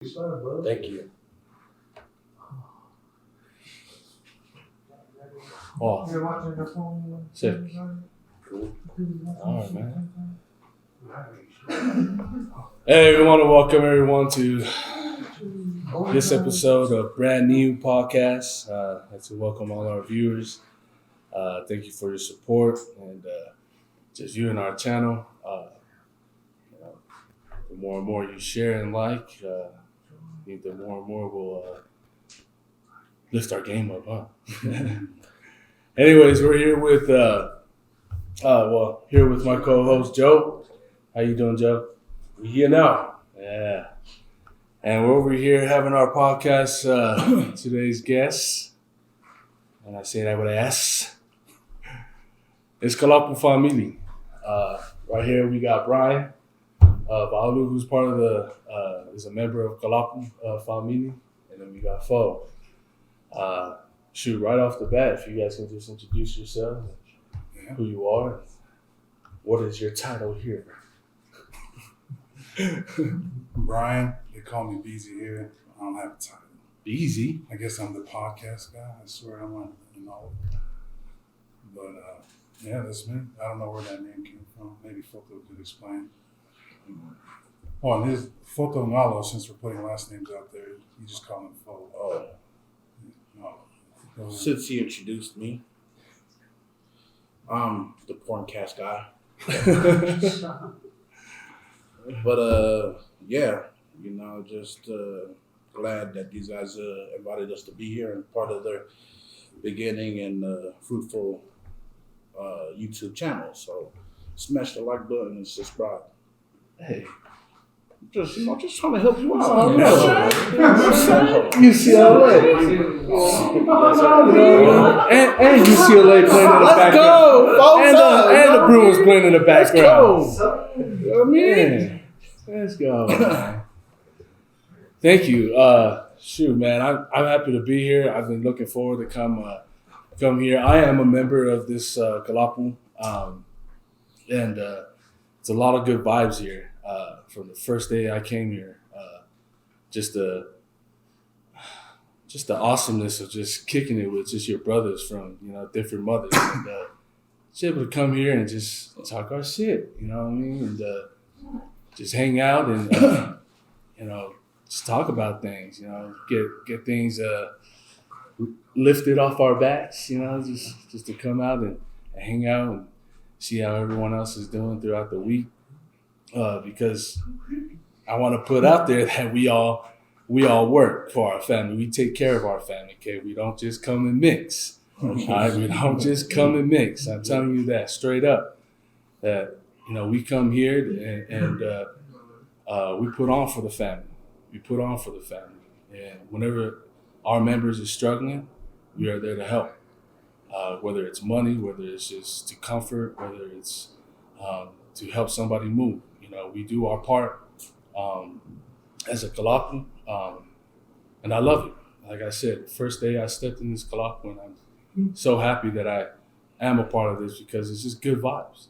Thank you. Oh, sick. Cool. All right, man. Hey, we want to welcome everyone to this episode of Brand New Podcast. I'd like to welcome all our viewers. Thank you for your support and just viewing our channel. The more and more you share and like, the more and more we'll lift our game up, huh? Anyways, we're here with here with my co-host Joe. How you doing, Joe? We here now. Yeah. And we're over here having our podcast. Today's guest, and I say that with an S, it's Kalapu Famili. Right here we got Brian of outou, who's part of is a member of Kalapu Famili, and then we got Fo. Shoot, right off the bat, if you guys can just introduce yourself, who you are, what is your title here? Brian, they call me Beezy here. I don't have a title. Beezy? I guess I'm the podcast guy. I swear I'm on all. But yeah, that's me. I don't know where that name came from. Maybe Foto could explain. Oh, and his Foto Ngalo, since we're putting last names out there, you just call him Fo. Oh. No. Since he introduced me, I'm the porncast guy. But yeah, just glad that these guys invited us to be here and part of their beginning and fruitful YouTube channel. So smash the like button and subscribe. Hey. Just trying to help you out. UCLA. And UCLA playing in the background. And the Bruins playing in the background. Let's go. Man. Thank you. Shoot, man, I'm happy to be here. I've been looking forward to come here. I am a member of this Kalapu, and it's a lot of good vibes here. From the first day I came here, just the awesomeness of just kicking it with just your brothers from different mothers, and just able to come here and just talk our shit, you know what I mean, and just hang out and just talk about things, get things lifted off our backs, just to come out and hang out and see how everyone else is doing throughout the week. Because I want to put out there that we all work for our family. We take care of our family, okay? We don't just come and mix. All right? We don't just come and mix. I'm telling you that straight up. That we come here and we put on for the family. We put on for the family. And whenever our members are struggling, we are there to help. Whether it's money, whether it's just to comfort, whether it's to help somebody move. We do our part as a Kalapu, and I love it. Like I said, the first day I stepped in this Kalapu, and I'm so happy that I am a part of this because it's just good vibes.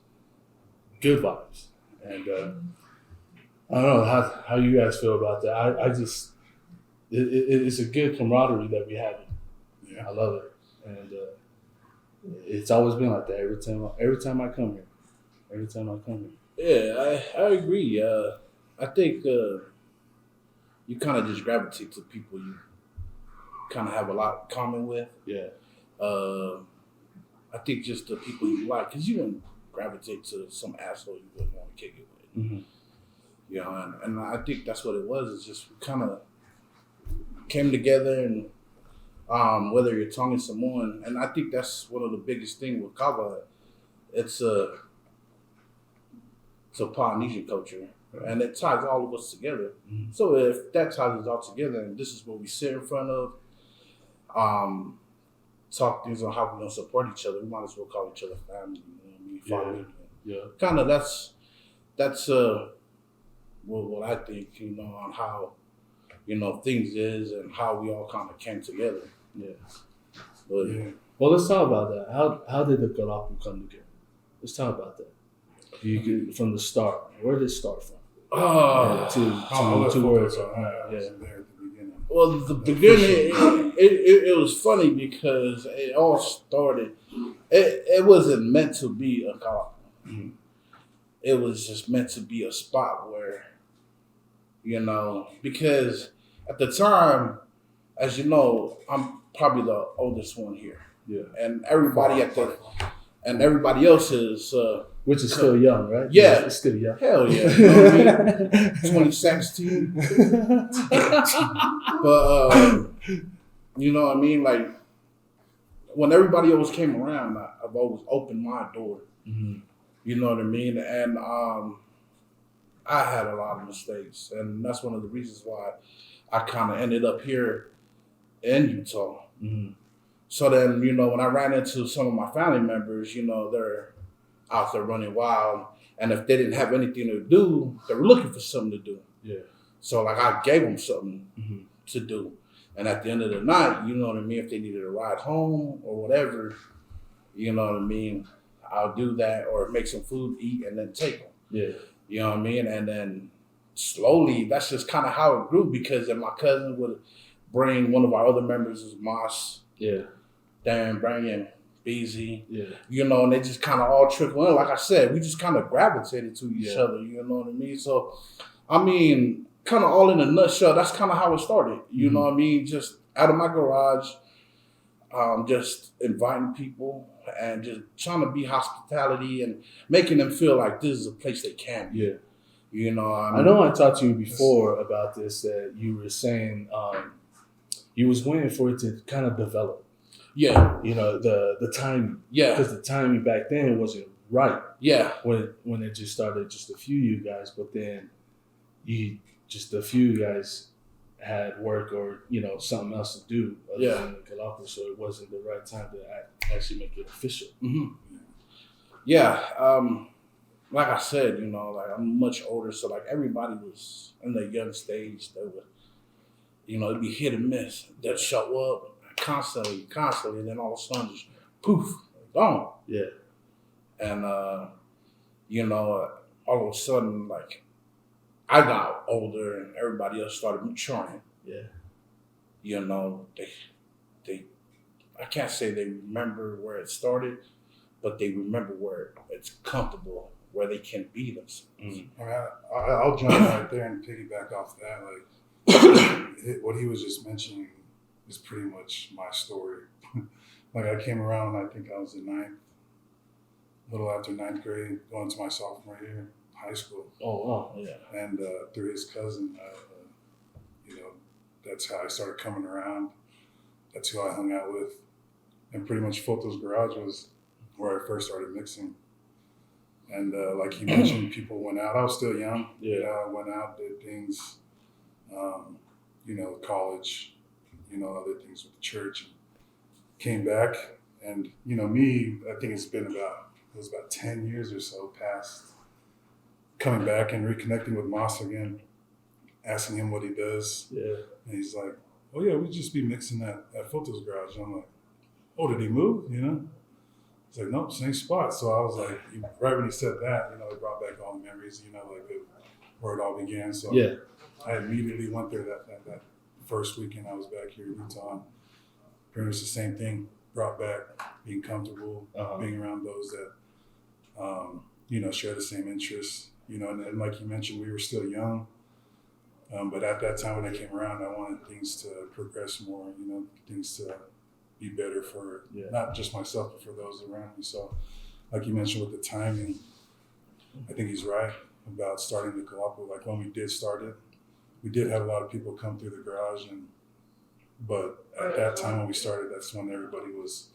Good vibes. And I don't know how you guys feel about that. I just, it's a good camaraderie that we have. Yeah. I love it. And it's always been like that every time I come here. Every time I come here. Yeah, I agree. I think you kind of just gravitate to people you kind of have a lot in common with. Yeah. I think just the people you like, because you don't gravitate to some asshole you wouldn't want to kick it with. Mm-hmm. And I think that's what it was. It's just we kind of came together and whether you're tonguing someone, and I think that's one of the biggest things with Kava. It's a Polynesian culture, and it ties all of us together. Mm-hmm. So if that ties us all together, and this is what we sit in front of, talk things on how we're gonna support each other, we might as well call each other family. Family. Yeah. Kind of that's what I think. On how things is and how we all kind of came together. Yeah. But, yeah. Well, let's talk about that. How did the Kalapu come together? Let's talk about that. You could, from the start. Where did it start from? Two words. I wasn't there at the beginning. Well, the beginning, it was funny because it all started. It wasn't meant to be a Kalapu. Mm-hmm. It was just meant to be a spot where, because at the time, as you know, I'm probably the oldest one here. Yeah. And everybody everybody else is which is still young, right? Yeah. It's still young. Hell yeah. You know what I mean? 2016. But you know what I mean? Like when everybody else came around, I've always opened my door. Mm-hmm. You know what I mean? And I had a lot of mistakes, and that's one of the reasons why I kind of ended up here in Utah. Mm-hmm. So then, when I ran into some of my family members, they're out there running wild, and if they didn't have anything to do, they were looking for something to do. Yeah. So like I gave them something Mm-hmm. to do, and at the end of the night, you know what I mean. If they needed a ride home or whatever, you know what I mean, I'll do that or make some food, eat, and then take them. Yeah. You know what I mean? And then slowly, that's just kind of how it grew because then my cousin would bring one of our other members, is Moss. Yeah. Darren, bringing BZ. Yeah. And they just kind of all trickle in. Like I said, we just kind of gravitated to each other. You know what I mean? So, kind of all in a nutshell, that's kind of how it started. You know what I mean? Just out of my garage, just inviting people and just trying to be hospitality and making them feel like this is a place they can be. Yeah. I know I talked to you before about this, that you were saying you was waiting for it to kind of develop. Yeah. The timing. Yeah. Because the timing back then wasn't right. Yeah. When it just started, just a few of you guys, but then a few guys had work or, something else to do other than the Kalapu, so it wasn't the right time to actually make it official. Mm-hmm. Yeah. Like I said, I'm much older, so like everybody was in the young stage. They would, it'd be hit and miss. They'd show up constantly, and then all of a sudden just poof, gone. Yeah. And all of a sudden, like I got older and everybody else started maturing. Yeah. They I can't say they remember where it started, but they remember where it's comfortable, where they can be themselves. Mm-hmm. I'll jump right there and piggyback off that. Like what he was just mentioning is pretty much my story. Like I came around, I think I was in a little after ninth grade, going to my sophomore year, high school. Oh, wow, yeah. And through his cousin, that's how I started coming around. That's who I hung out with. And pretty much Foto's Garage was where I first started mixing. And like he mentioned, people went out. I was still young. Yeah. Went out, did things, college, other things with the church. And came back. And, me, I think it was about 10 years or so past coming back and reconnecting with Moss again, asking him what he does. Yeah. And he's like, oh yeah, we'd just be mixing at Foto's Garage. And I'm like, oh, did he move? He's like, nope, same spot. So I was like, right when he said that, it brought back all the memories, where it all began. So yeah. I immediately went there that first weekend I was back here in Utah. Pretty much the same thing, brought back being comfortable, being around those that, share the same interests, and like you mentioned, we were still young. But at that time when I came around, I wanted things to progress more, things to be better for not just myself, but for those around me. So like you mentioned with the timing, I think he's right about starting the Kalapu. Like when we did start it, we did have a lot of people come through the garage. But at that time when we started, that's when everybody was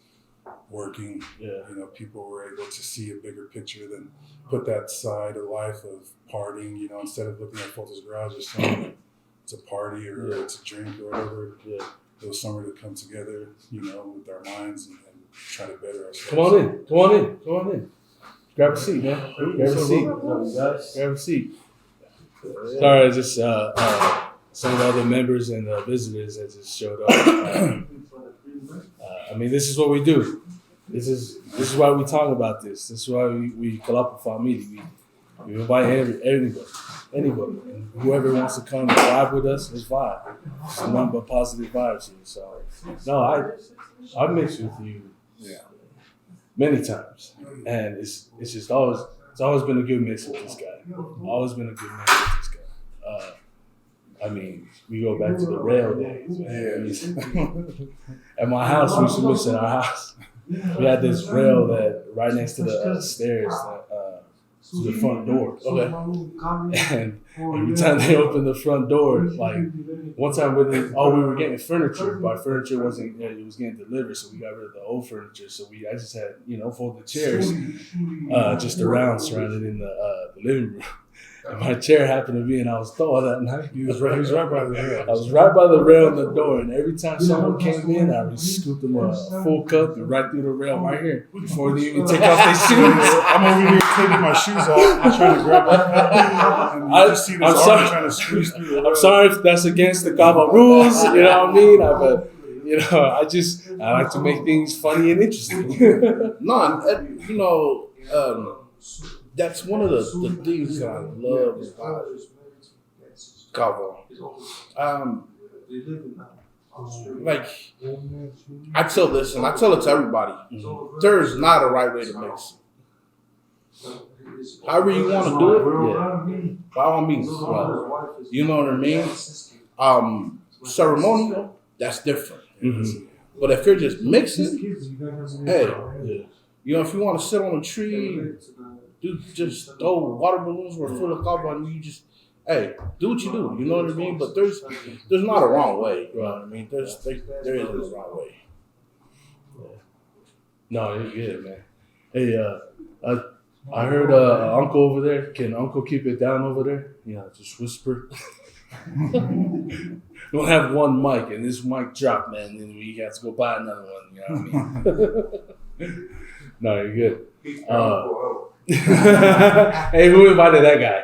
working. Yeah. People were able to see a bigger picture than put that side of life of partying, instead of looking at Foto's Garage as something it's a party or it's a drink or whatever. Yeah. It was somewhere to come together, with our minds and try to better ourselves. Come on in. Grab a seat, man. Grab a seat. Sorry, just some of the other members and visitors that just showed up. This is what we do. This is why we talk about this. This is why we Kalapu Famili. We invite anybody. And whoever wants to come and vibe with us, let's vibe. It's nothing but positive vibes here. So, no, I've mixed with you many times, and it's always been a good mix with this guy. Always been a good mix with this guy. I mean, we go back to the rail days, man. At my house, we used to mix at our house. We had this rail that right next to the stairs to the front door. Okay. And every time they opened the front door, like one time we were getting furniture, but furniture wasn't, it was getting delivered, so we got rid of the old furniture. So I just had, folded chairs just surrounded in the living room. And my chair happened to be, and I was tall that night. He was right by the rail. I was right by the rail in the door, and every time someone came in, I would scoop them a full cup and right through the rail right here before they even take off their shoes. I'm over here taking my shoes off and trying to grab my cup, and you just see this arm trying to squeeze through the rail. I'm sorry if that's against the Cabo rules, you know what I mean? I like to make things funny and interesting. That's one of the things that I love about Cabo. Like, I tell this, and I tell it to everybody, there's not a right way to mix. However you want to do it, by all means. You know what I mean? Ceremonial, that's different. Mm-hmm. But if you're just mixing, hey, if you want to sit on a tree, just throw water balloons or full of copper and you just, do what you do. You know what I mean? But there's not a wrong way. You know what I mean? There isn't a wrong way. Yeah. No, you're good, man. Hey, I heard Uncle over there. Can Uncle keep it down over there? Just whisper. We'll have one mic, and this mic dropped, man, and then we got to go buy another one. You know what I mean? No, you're good. Hey, who invited that guy?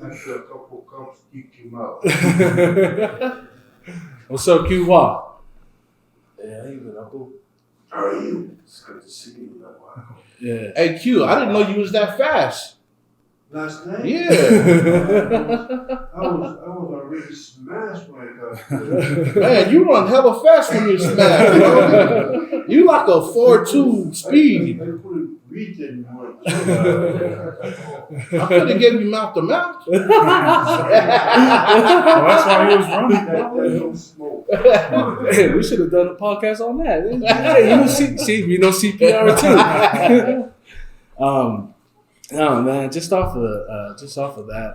That's a couple cups kicked him out. What's up, Q? Wah? Yeah, hey, Uncle. How are you? It's good to see you. Yeah. Hey, Q, I didn't know you was that fast. Last night? Yeah. I was already smashed when I got there. Man, you run hella fast when you're smashed. You like a 4.2 speed. I couldn't breathe anymore. I could have gave you mouth to mouth. Well, that's why he was running. That don't smoke. Hey, we should have done a podcast on that. Hey, we know CPR too. No, man. Just off of that,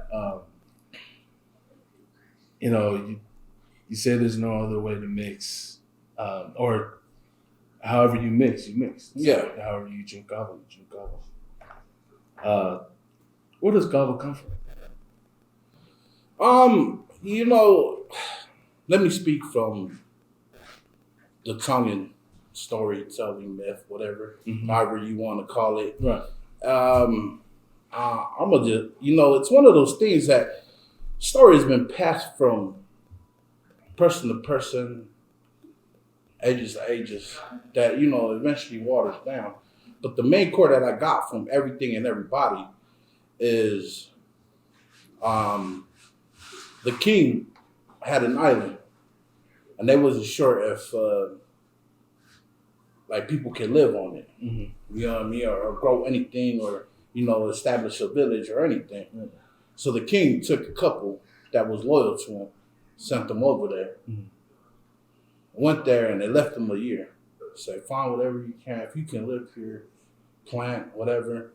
you say there's no other way to mix, or however you mix, you mix. Yeah. However you drink kava, you drink kava. Where does kava come from? Let me speak from the Tongan storytelling myth, whatever, however you want to call it. Right. I'm gonna just, it's one of those things that story has been passed from person to person, ages to ages, that, eventually waters down. But the main core that I got from everything and everybody is the king had an island, and they wasn't sure if people can live on it. Mm-hmm. You know what I mean? Or grow anything, or establish a village or anything. Mm-hmm. So the king took a couple that was loyal to him, sent them over there, went there, and they left them a year. Said, find whatever you can. If you can live here, plant, whatever.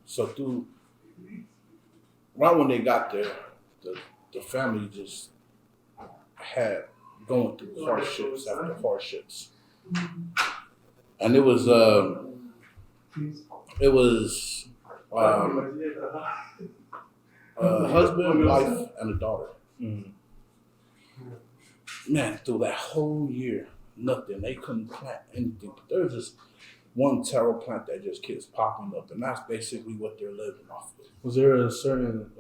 So right when they got there, the family just had going through hardships after hardships. And it was a husband, wife, and a daughter. Mm-hmm. Man, through that whole year, nothing. They couldn't plant anything. But there was this one taro plant that just keeps popping up, and that's basically what they're living off of. Was there a certain,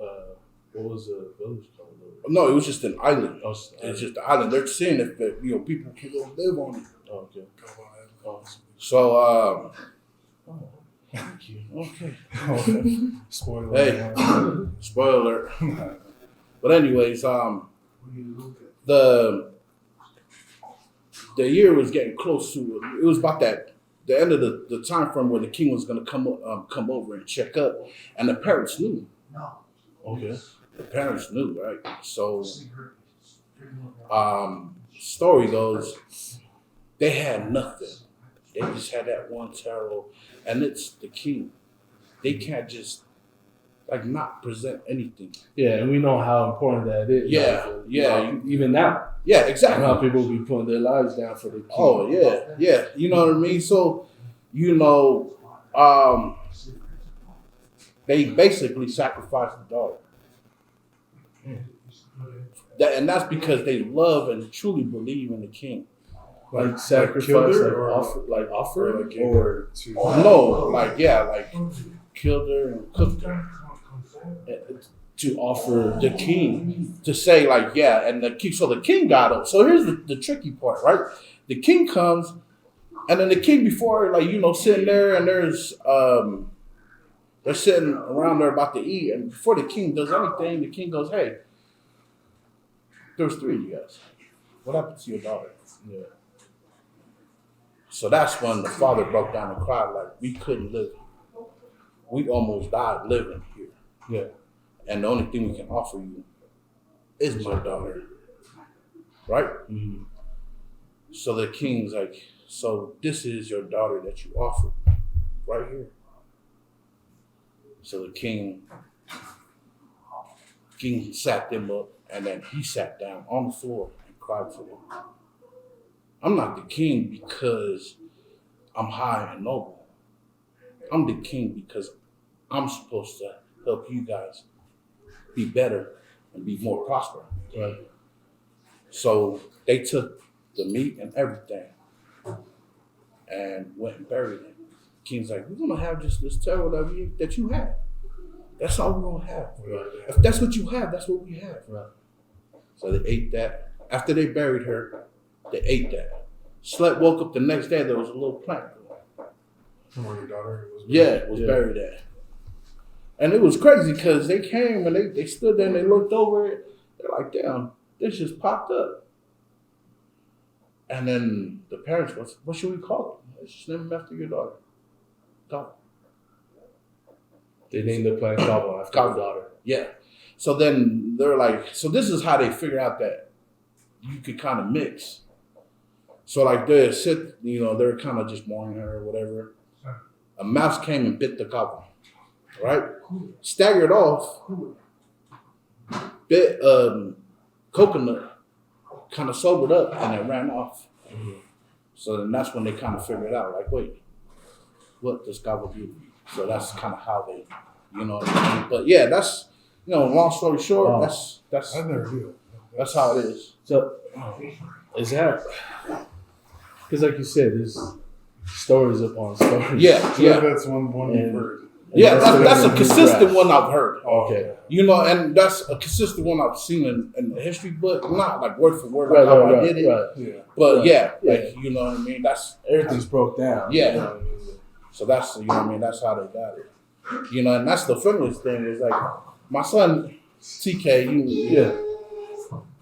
what was the village called? No, it was just an island. Oh, it's just an island. They're seeing if people can go live on it. Oh, okay. So Thank you. Okay. Spoiler. Hey. Spoiler alert. But anyways, What do you look at? the year was getting close to it. It was about the end of the time frame where the king was gonna come over and check up, and the parents knew. No. Okay. The parents knew, right? So, story goes, they had nothing. They just had that one tarot, and it's the king. They can't just like not present anything. Yeah, and we know how important that is. Yeah, Like, yeah. Even now, Yeah, I exactly. know how people be putting their lives down for the king. Oh yeah, yeah. You know what I mean? So, they basically sacrificed the dog. And that's because they love and truly believe in the king. Like sacrifice, killed her, like or- offer, or like or No, like killed her and cooked her to offer the king to say like yeah, and the king. So the king got up. So here's the tricky part, right? The king comes, and then the king before sitting there, and they're sitting around there about to eat, and before the king does anything, the king goes, "Hey, there's 3 of you guys. What happened to your daughter?" yeah. So that's when the father broke down and cried, like, we couldn't live. We almost died living here. Yeah. And the only thing we can offer you is my daughter. Right? Mm-hmm. So the king's like, so this is your daughter that you offered right here. So the king sat them up, and then he sat down on the floor and cried for them. I'm not the king because I'm high and noble. I'm the king because I'm supposed to help you guys be better and be more prosperous. Right. So they took the meat and everything and went and buried it. King's like, we're gonna have just this tarot that you have. That's all we're gonna have. Right. If that's what you have, that's what we have. Right. So they ate that. After they buried her, they ate that. Slept, woke up the next day, there was a little plant. Where your daughter was. Yeah, was buried there. And it was crazy because they came and they stood there and they looked over it. They're like, damn, this just popped up. And then the parents goes, what should we call it? Let's just name him after your daughter. Daughter. They named the plant Kava after Kava. the daughter. Yeah. So then they're like, so this is how they figure out that you could kind of mix. So like they're kind of just mourning her or whatever. A mouse came and bit the Kava, right? Staggered off, bit coconut, kind of sobered up, and it ran off. Mm-hmm. So then that's when they kind of figured out, like, wait, what does Kava do? So that's kind of how they, what I mean? But yeah, that's, long story short, Wow. that's I never knew. that's how it is. So, is that because, like you said, there's stories upon stories. Yeah, So yeah. that's one you've And- heard. Yeah, that's a what consistent we one I've heard. Okay. And that's a consistent one I've seen in the history book. Not like word for word, Right, like how I right, did it. right. Yeah. But Right. yeah, Yeah. like, you know what I mean? That's, Everything's broke down. Yeah. You know what I mean? so that's, that's how they got it. And that's the funniest thing is like, my son, TK, Yeah.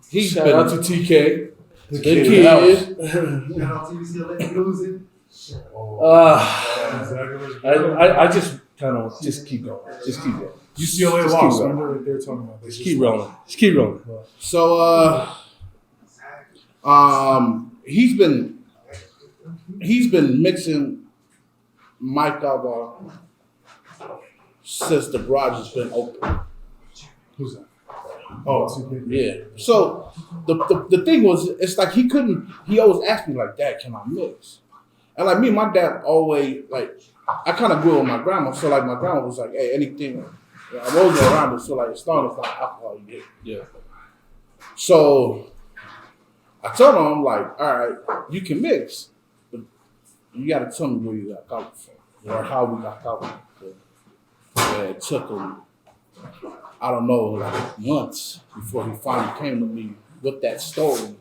he's Shout been, out to TK. the kid. kid. Shout out to UCLA losing. I just kind of just keep going. Just keep going. UCLA Just lost. keep Remember what they were talking about? They Just keep rolling. Just keep rolling. So, he's been mixing Mike Alba since the garage has been open. Who's that? Oh, TK. Yeah. So the thing was, it's like he always asked me like, Dad, can I mix? And like me and my dad always, like, I kind of grew up with my grandma. So like my grandma was like, hey, anything, I wasn't around it. So like, as long as it's not alcohol, you get. Yeah. So I told him, I'm like, all right, you can mix, but you got to tell me where you got coffee from or how we got coffee. Yeah, it took him, I don't know, like months before he finally came to me with that story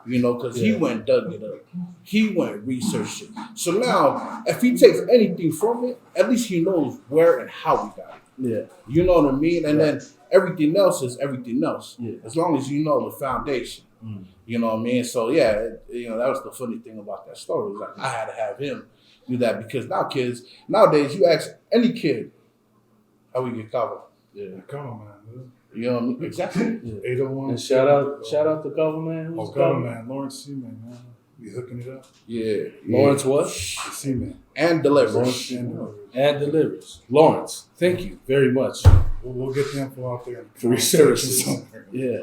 You know, because he went dug it up. He went researched it. So now, if he takes anything from it, at least he knows where and how we got it. Yeah. You know what I mean? And then everything else is everything else. Yeah. As long as you know the foundation. Mm. You know what I mean? So yeah, that was the funny thing about that story. It was like I had to have him do that because nowadays you ask any kid how we get covered. Yeah, come on, man. Dude. You know what I mean? Exactly. 801. And shout out to Government. Oh, Cameraman, Lawrence Seaman, man. Be hooking it up. Yeah. Lawrence what? The Seaman. And delivers. Lawrence and And delivers. Lawrence, thank you very much. We'll get the info out there. For research. Yeah.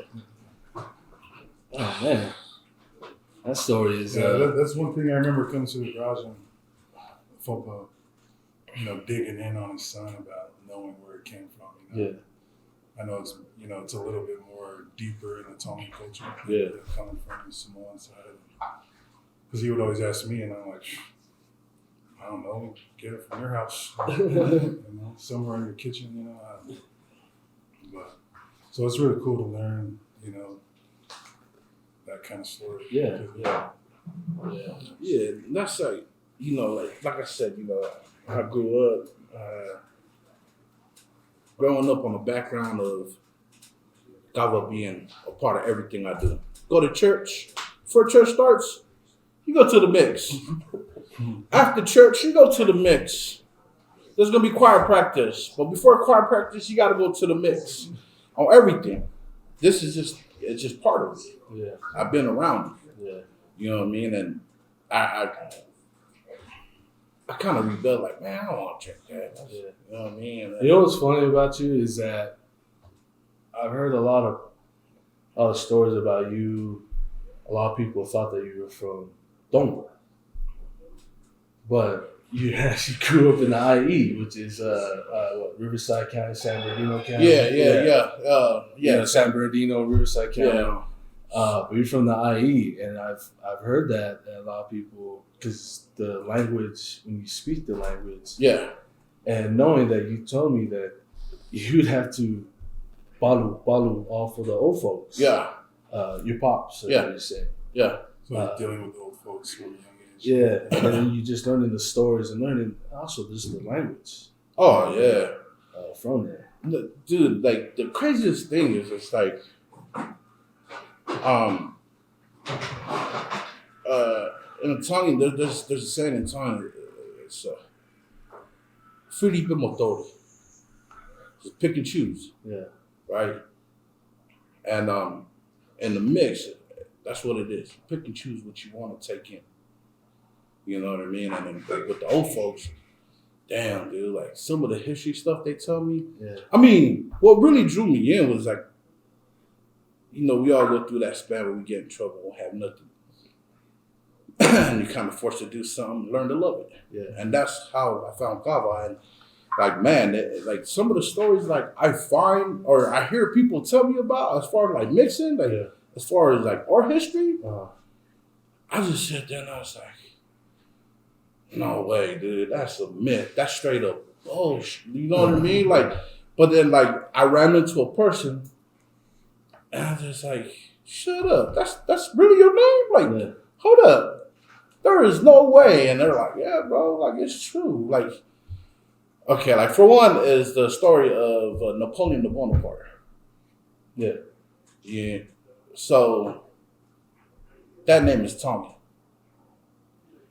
Oh man, that story is. That's one thing I remember coming to the garage and Fopa, digging in on his son about knowing where it came from. Yeah. I know it's a little bit more deeper in the Tongan culture. Yeah. Coming from the Samoan side. Because he would always ask me, and I'm like, I don't know, get it from your house, somewhere in your kitchen, I don't know. But so it's really cool to learn, that kind of story. Yeah. Yeah, that's like, like I said, I grew up, growing up on the background of Gava being a part of everything I do. Go to church. Before church starts, you go to the mix. After church, you go to the mix. There's going to be choir practice. But before choir practice, you got to go to the mix on everything. It's just part of it. Yeah. I've been around it. Yeah. You know what I mean? And I kind of rebelled, like, man, I don't want to check that. Yeah. You know what I mean? You know what's funny about you is that I've heard a lot of stories about you. A lot of people thought that you were from Tonga, but you actually grew up in the IE, which is Riverside County, San Bernardino County. Yeah. San Bernardino, Riverside County. Yeah. But you're from the IE, and I've heard that a lot of people, because the language, when you speak the language, and knowing that you told me that you'd have to balu all for the old folks. Yeah. Your pops, as you say. Yeah. So dealing with old folks from a young age. Yeah, and then you just learning the stories and learning also just the language. Oh, yeah. From there. Dude, like, the craziest thing is it's like, in Tongan, there's a saying in Tongan, it's Filipe Motori. Just pick and choose. Yeah. Right? And in the mix, that's what it is. Pick and choose what you want to take in. You know what I mean? And then like, with the old folks, damn, dude, like some of the history stuff they tell me. Yeah. I mean, what really drew me in was like, we all go through that span where we get in trouble, won't have nothing. And you're kind of forced to do something, learn to love it. Yeah. And that's how I found Kava. And like, man, like some of the stories like I find or I hear people tell me about as far as like mixing, like as far as like our history, I just sat there and I was like, no way, dude, that's a myth. That's straight up bullshit. You know what I mean? Like, but then like I ran into a person and I was just like, shut up. That's really your name? Like, hold up. There is no way. And they're like, yeah, bro, like it's true. Like, okay, like for one is the story of Napoleon Bonaparte. Yeah. Yeah. So that name is Tongan.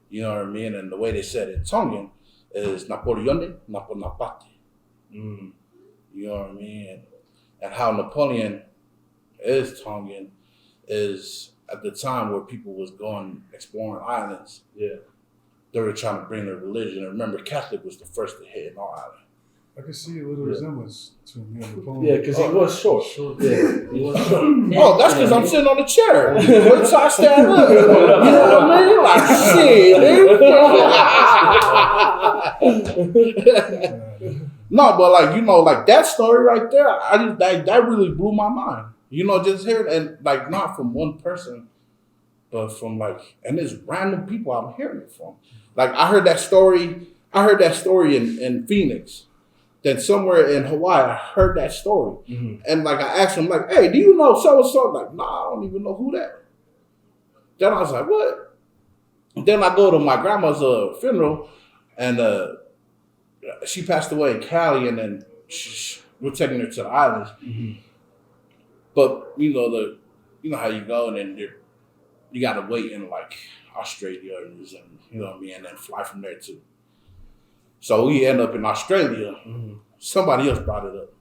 You know what I mean? And the way they said it, Tongan is Napoleone Naponapate. You know what I mean? And how Napoleon is Tongan is at the time where people was going exploring islands. Yeah. They were trying to bring their religion. And remember, Catholic was the first to hit in our island. I can see a little resemblance between me and Napoleon. Yeah, because he was short. Yeah, he was short. Oh, that's because I'm sitting on the chair. Wait till I stand up. You know what I mean? Like, shit. No, but like that story right there, that really blew my mind. Just hearing and like not from one person, but from like, and there's random people I'm hearing it from. Like I heard that story in Phoenix. Then somewhere in Hawaii, I heard that story. Mm-hmm. And like I asked him, like, hey, do you know so-and-so? Like, nah, I don't even know who that. Then I was like, what? And then I go to my grandma's funeral, and she passed away in Cali, and then we're taking her to the islands. Mm-hmm. But you know how you go, and then you got to wait in like Australia, and you know what I mean, and then fly from there too. So we end up in Australia. Mm-hmm. Somebody else brought it up.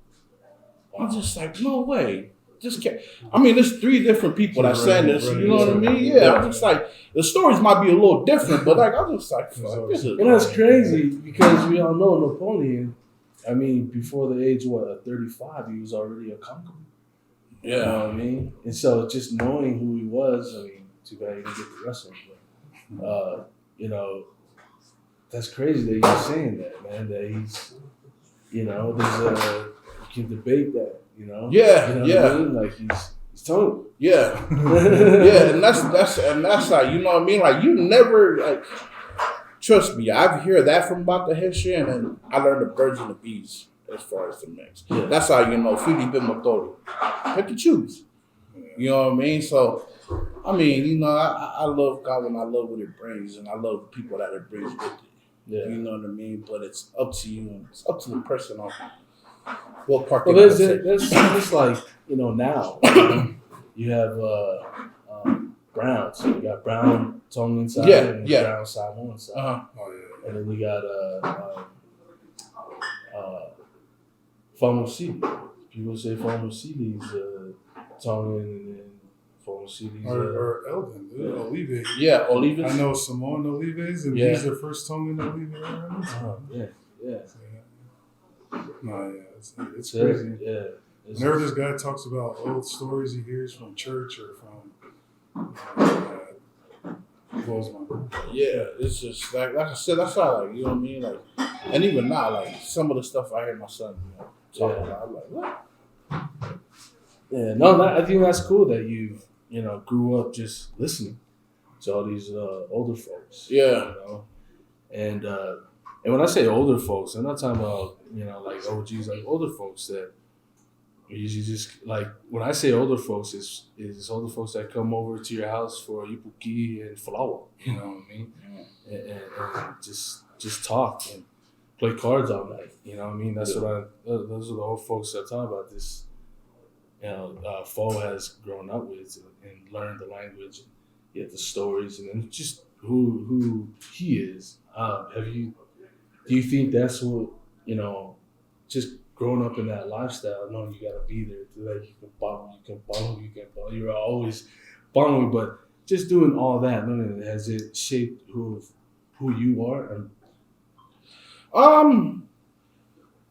I'm just like, no way. Just can't. I mean, there's 3 different people that saying this. You know what I mean? Yeah. I'm just like, the stories might be a little different, but like, I'm just like, fuck, this is. And that's crazy because we all know Napoleon. I mean, before the age of 35, he was already a conqueror. Yeah. You know what I mean? And so just knowing who he was, I mean, too bad he didn't get the wrestling. But, you know, that's crazy that you're saying that, man. That he's, you know, you can debate that, you know. Yeah, you know yeah. What I mean? Like he's Tony. Yeah, yeah, and that's like, you know what I mean. Like you never like. Trust me, I've heard that from about the history, and then I learned the birds and the bees as far as the mix. Yeah. That's how you know Fili bin Motori. Pick and choose. You know what I mean? So, I mean, you know, I love God and I love what it brings, and I love the people that it brings with it. Yeah. You know what I mean? But it's up to you, and it's up to the person on what part. Well, there's like, you know, now you have Browns. So you got Brown Tongan side and Brown Samoan side. Uh-huh. Oh yeah. And then you got Famili. People say Famili is Tongan, and then Famili Or Eldon, Olive. Yeah, Olive. I know Simone Olives, and he's the first Tongan Olive ever. Yeah. No, yeah, it's crazy. Yeah. Whenever this guy talks about old stories he hears from church or from, blows my mind. Yeah, it's just like I said, that's how, like, you know what I mean, like, and even now, like some of the stuff I hear my son, talking about, I'm like, what? Yeah, no, I think that's cool that you grew up just listening to all these older folks. Yeah. You know? And when I say older folks, I'm not talking about, like OGs, like older folks that usually just, like, when I say older folks, is older folks that come over to your house for ipuki and flower, you know what I mean? Yeah. And just talk and play cards all night, you know what I mean? That's those are the old folks that talk about this. Fo has grown up with and learned the language, and yet the stories, and then just who he is. Do you think that's what, just growing up in that lifestyle, knowing you gotta be there to like you can follow, you're always following, but just doing all that, has it shaped who you are?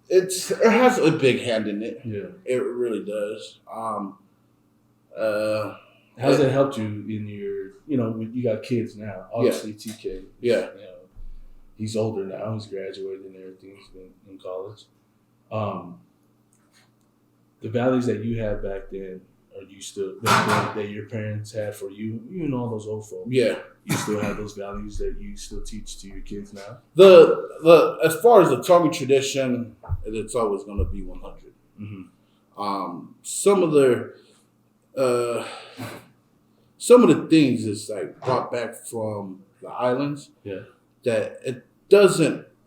It has a big hand in it. Yeah, it really does. How's that helped you in your, you got kids now, obviously. TK. Yeah. He's older now. He's graduated and everything. He's been in college. The values that you had back then, are you still that your parents had for you? You know, all those old folks. Yeah. You still have those values that you still teach to your kids now. The as far as the Tongan tradition, it's always going to be 100. Mm-hmm. Some of the things is like brought back from the islands. Yeah. That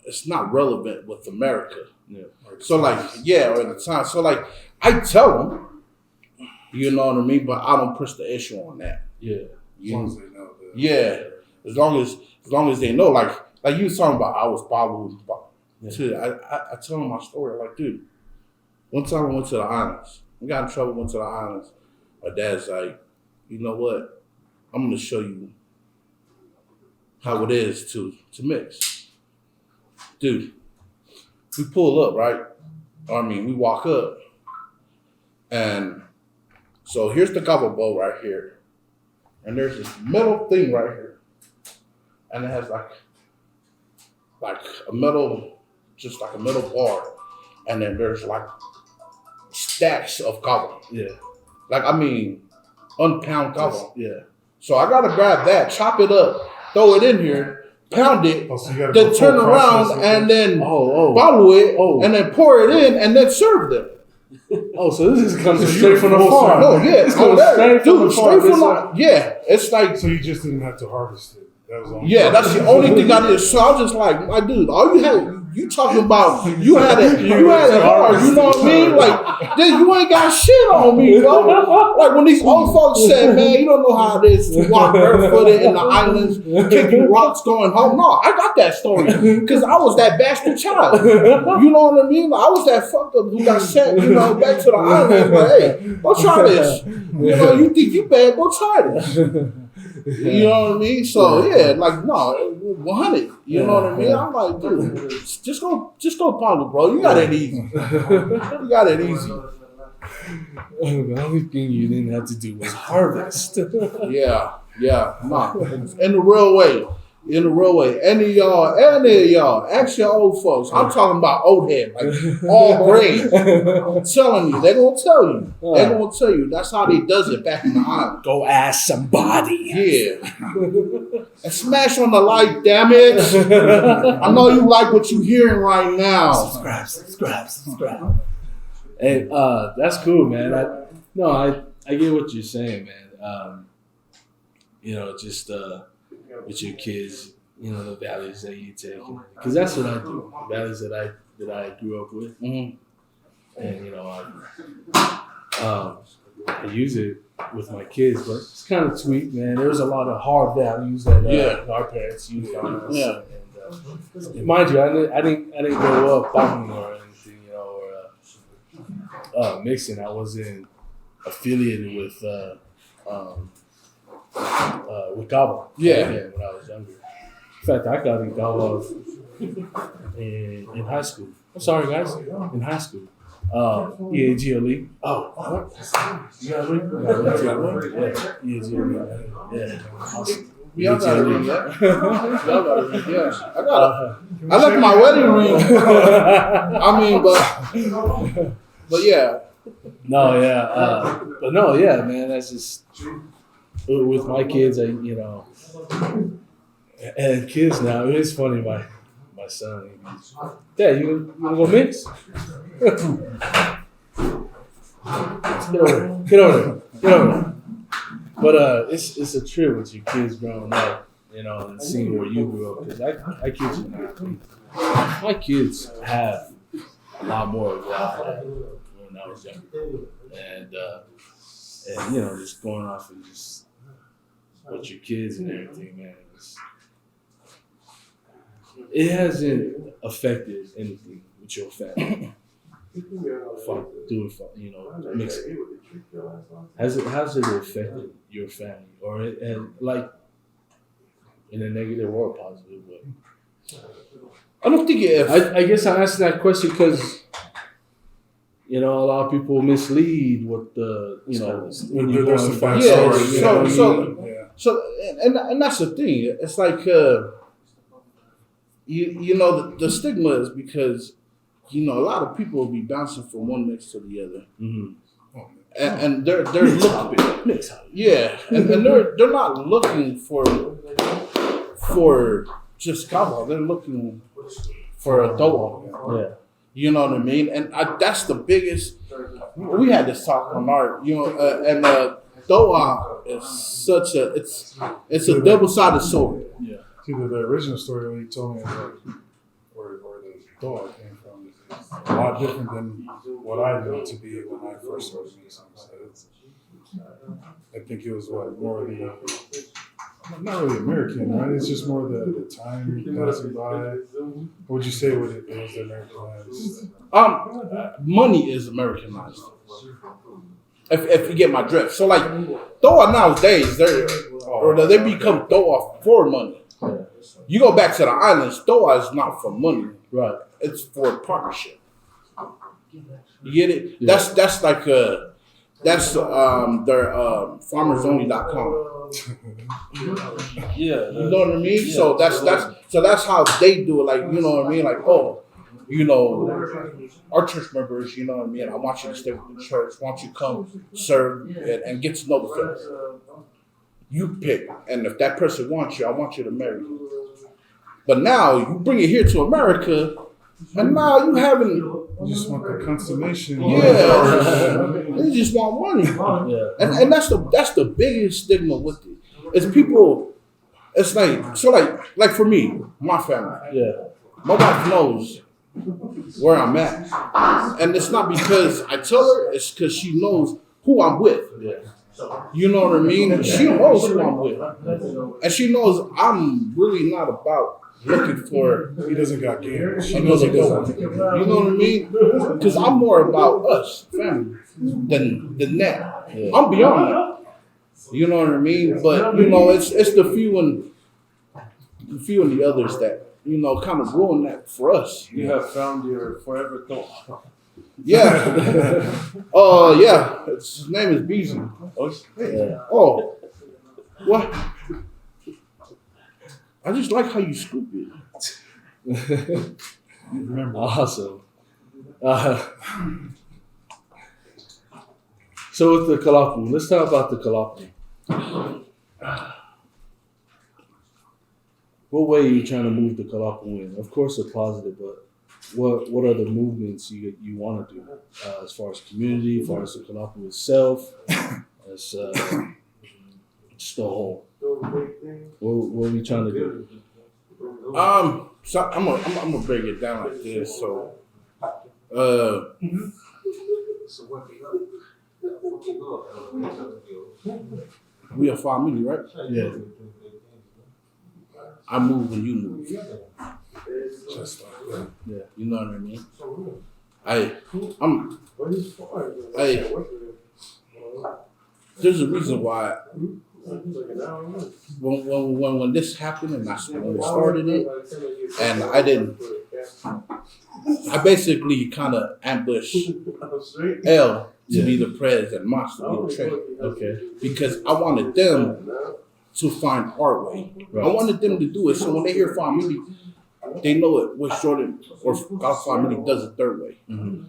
it's not relevant with America. Yeah. So like, or the time. So like, I tell them, you know what I mean, but I don't push the issue on that. Yeah. As long as they know. As long as they know, like you was talking about, I was following. I tell them my story. Like, dude, one time I went to the islands. We got in trouble. Went to the islands. My dad's like, you know what? I'm gonna show you how it is to mix. Dude, we pull up, right? We walk up. And so here's the gobble bowl right here. And there's this metal thing right here. And it has like a metal bar. And then there's like stacks of gobble. Yeah. Unpound gobble. Yeah. So I gotta grab that, chop it up, throw it in here, pound it, then turn around and then follow it, and then pour it in and then serve them. Oh, so this is coming straight from the farm. Oh yeah, It's coming straight from the farm. Yeah, it's like. So you just didn't have to harvest it. That was all. Yeah, that's the only thing I did. So I was just like, my dude, all you had, you talking about, you had it hard. You know what I mean? Like, then you ain't got shit on me, bro. Like when these old folks said, man, you don't know how it is to walk barefooted in the islands, kicking rocks, going home. No, I got that story because I was that bastard child. You know what I mean? I was that fucked up who got sent, back to the island. But hey, go try this. You think you bad? Go try this. You know what I mean? So yeah, like no, 100. You know what I mean? I'm like, dude, just go Pablo, bro. You got it easy. You got it easy. The only thing you didn't have to do was harvest. Yeah, nah. In the real way. Any of y'all, ask your old folks. I'm talking about old head, like all grade. I'm telling you, they're gonna tell you. They're gonna tell you that's how they does it back in the island. Go ask somebody. Yeah. And smash on the like, damn it. I know you like what you hearing right now. Subscribe. Hey, that's cool, man. I get what you're saying, man. Just with your kids, the values that you take, because that's what I do. The values that I grew up with, and I use it with my kids, but it's kind of tweaked, man. There was a lot of hard values that our parents used on us. Yeah. And mind you, I didn't grow up bombing or anything, or mixing. I wasn't affiliated with Gaba. Yeah. When I was younger. In fact, I got in Gaba in high school. I'm sorry, guys. In high school. EAGLE. Oh, what? You got it? Yeah. EAGLE. Yeah. Awesome. Y'all got a ring, yeah? Yeah. I left my wedding ring. I mean, but yeah. No, yeah. But no, yeah, man. That's just with my kids. And kids now. It is funny. My son. Dad, you wanna go mix? Get over there. But it's a trip with your kids growing up, and seeing where you grew up. Because I kid you not, my kids have a lot more of what I had when I was younger, and just going off and just with your kids and everything, man. It hasn't affected anything with your family. Mixing. How's it affected your family, or like in a negative or a positive way? I don't think it. I guess I asked that question because a lot of people mislead what when you go and find stories. So and that's the thing. It's like the stigma is because a lot of people will be bouncing from one mix to the other. Mm-hmm. And they're looking, yeah, and they're not looking for just kava. They're looking for a doa. Yeah, you know what I mean. And that's the biggest. We had this talk on our, and doa is it's a double-sided sword. Yeah. See, the original story when you told me about where the doa came from is a lot different than what I knew it to be when I first started mixing. So I think it was more of the, not really American, right? It's just more the time passing by. What would you say was the Americanized? Money is Americanized. If you get my drift. So like doa nowadays, they become doa for money. You go back to the islands, doa is not for money. Right. It's for partnership. You get it? Yeah. That's like that's their farmersonly.com. Yeah. You know what I mean? Yeah. So that's how they do it. Like, you know what I mean? Like, our church members, you know what I mean? I want you to stay with the church. I want you to come serve and get to know the family. You pick, and if that person wants you, I want you to marry him. But now you bring it here to America, and now you having You just want the consummation. Yeah, they just want money, Yeah. and that's the biggest stigma with it. It's people. It's like for me, my family. Yeah. My wife knows where I'm at, and it's not because I tell her. It's because she knows who I'm with. Yeah. You know what I mean? She knows who I'm with, and she knows I'm really not about looking for. He doesn't got game. She another knows he goal. doesn't. You know what I mean? Because I'm more about us, family, than that. Yeah. I'm beyond that. You know what I mean? But you know, it's the few and the others that kind of ruin that for us. You have found your forever thought. Yeah. Yeah. His name is Beezy. Yeah. Oh, what? I just like how you scoop it. Remember, Awesome. So with the Kalapu, let's talk about the Kalapu. What way are you trying to move the Kalapu in? Of course, a positive, but what are the movements you want to do as far as community, as far as the Kalapu itself, as just the whole? What are we trying to do? So I'm gonna break it down like this. So, we are family, right? Yeah. I move when you move. just like that. Yeah. You know what I mean? There's a reason why when this happened and I started it, and I basically kind of ambushed L to be the prez and Moss to be the trainer. Okay. Because I wanted them to find our way. Right. I wanted them to do it so when they hear Famili, they know it what Jordan or God Famili does it their way. Mm-hmm.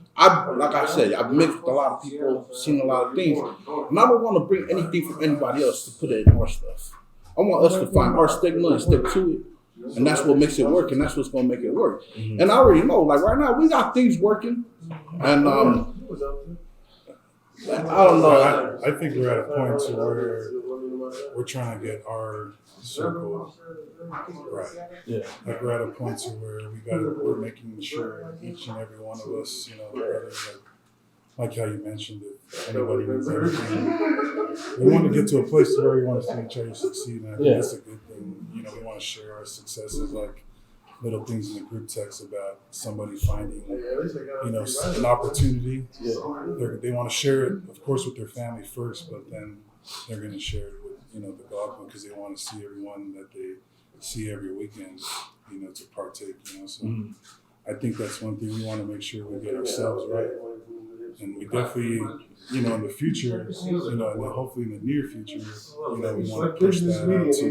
Like I said, I've mixed with a lot of people, seen a lot of things, and I don't want to bring anything from anybody else to put it in our stuff. I want us to find our stigma and stick to it, and that's what makes it work, and that's what's going to make it work. Mm-hmm. And I already know, like right now, we got things working, and I don't know. I think we're at a point to where we're trying to get our circle right. Yeah. Like we're at a point to where we're making sure each and every one of us, the brothers, like how you mentioned, if anybody needs everything, we want to get to a place where we want to see each other succeed, and I think that's a good thing. We want to share our successes, like little things in the group text about somebody finding, an opportunity. Yeah. They want to share it, of course, with their family first, but then they're going to share it with, the God because they want to see everyone that they see every weekend, to partake, So I think that's one thing we want to make sure we get ourselves right. And we definitely, in the future, and then hopefully in the near future, we want to push that out to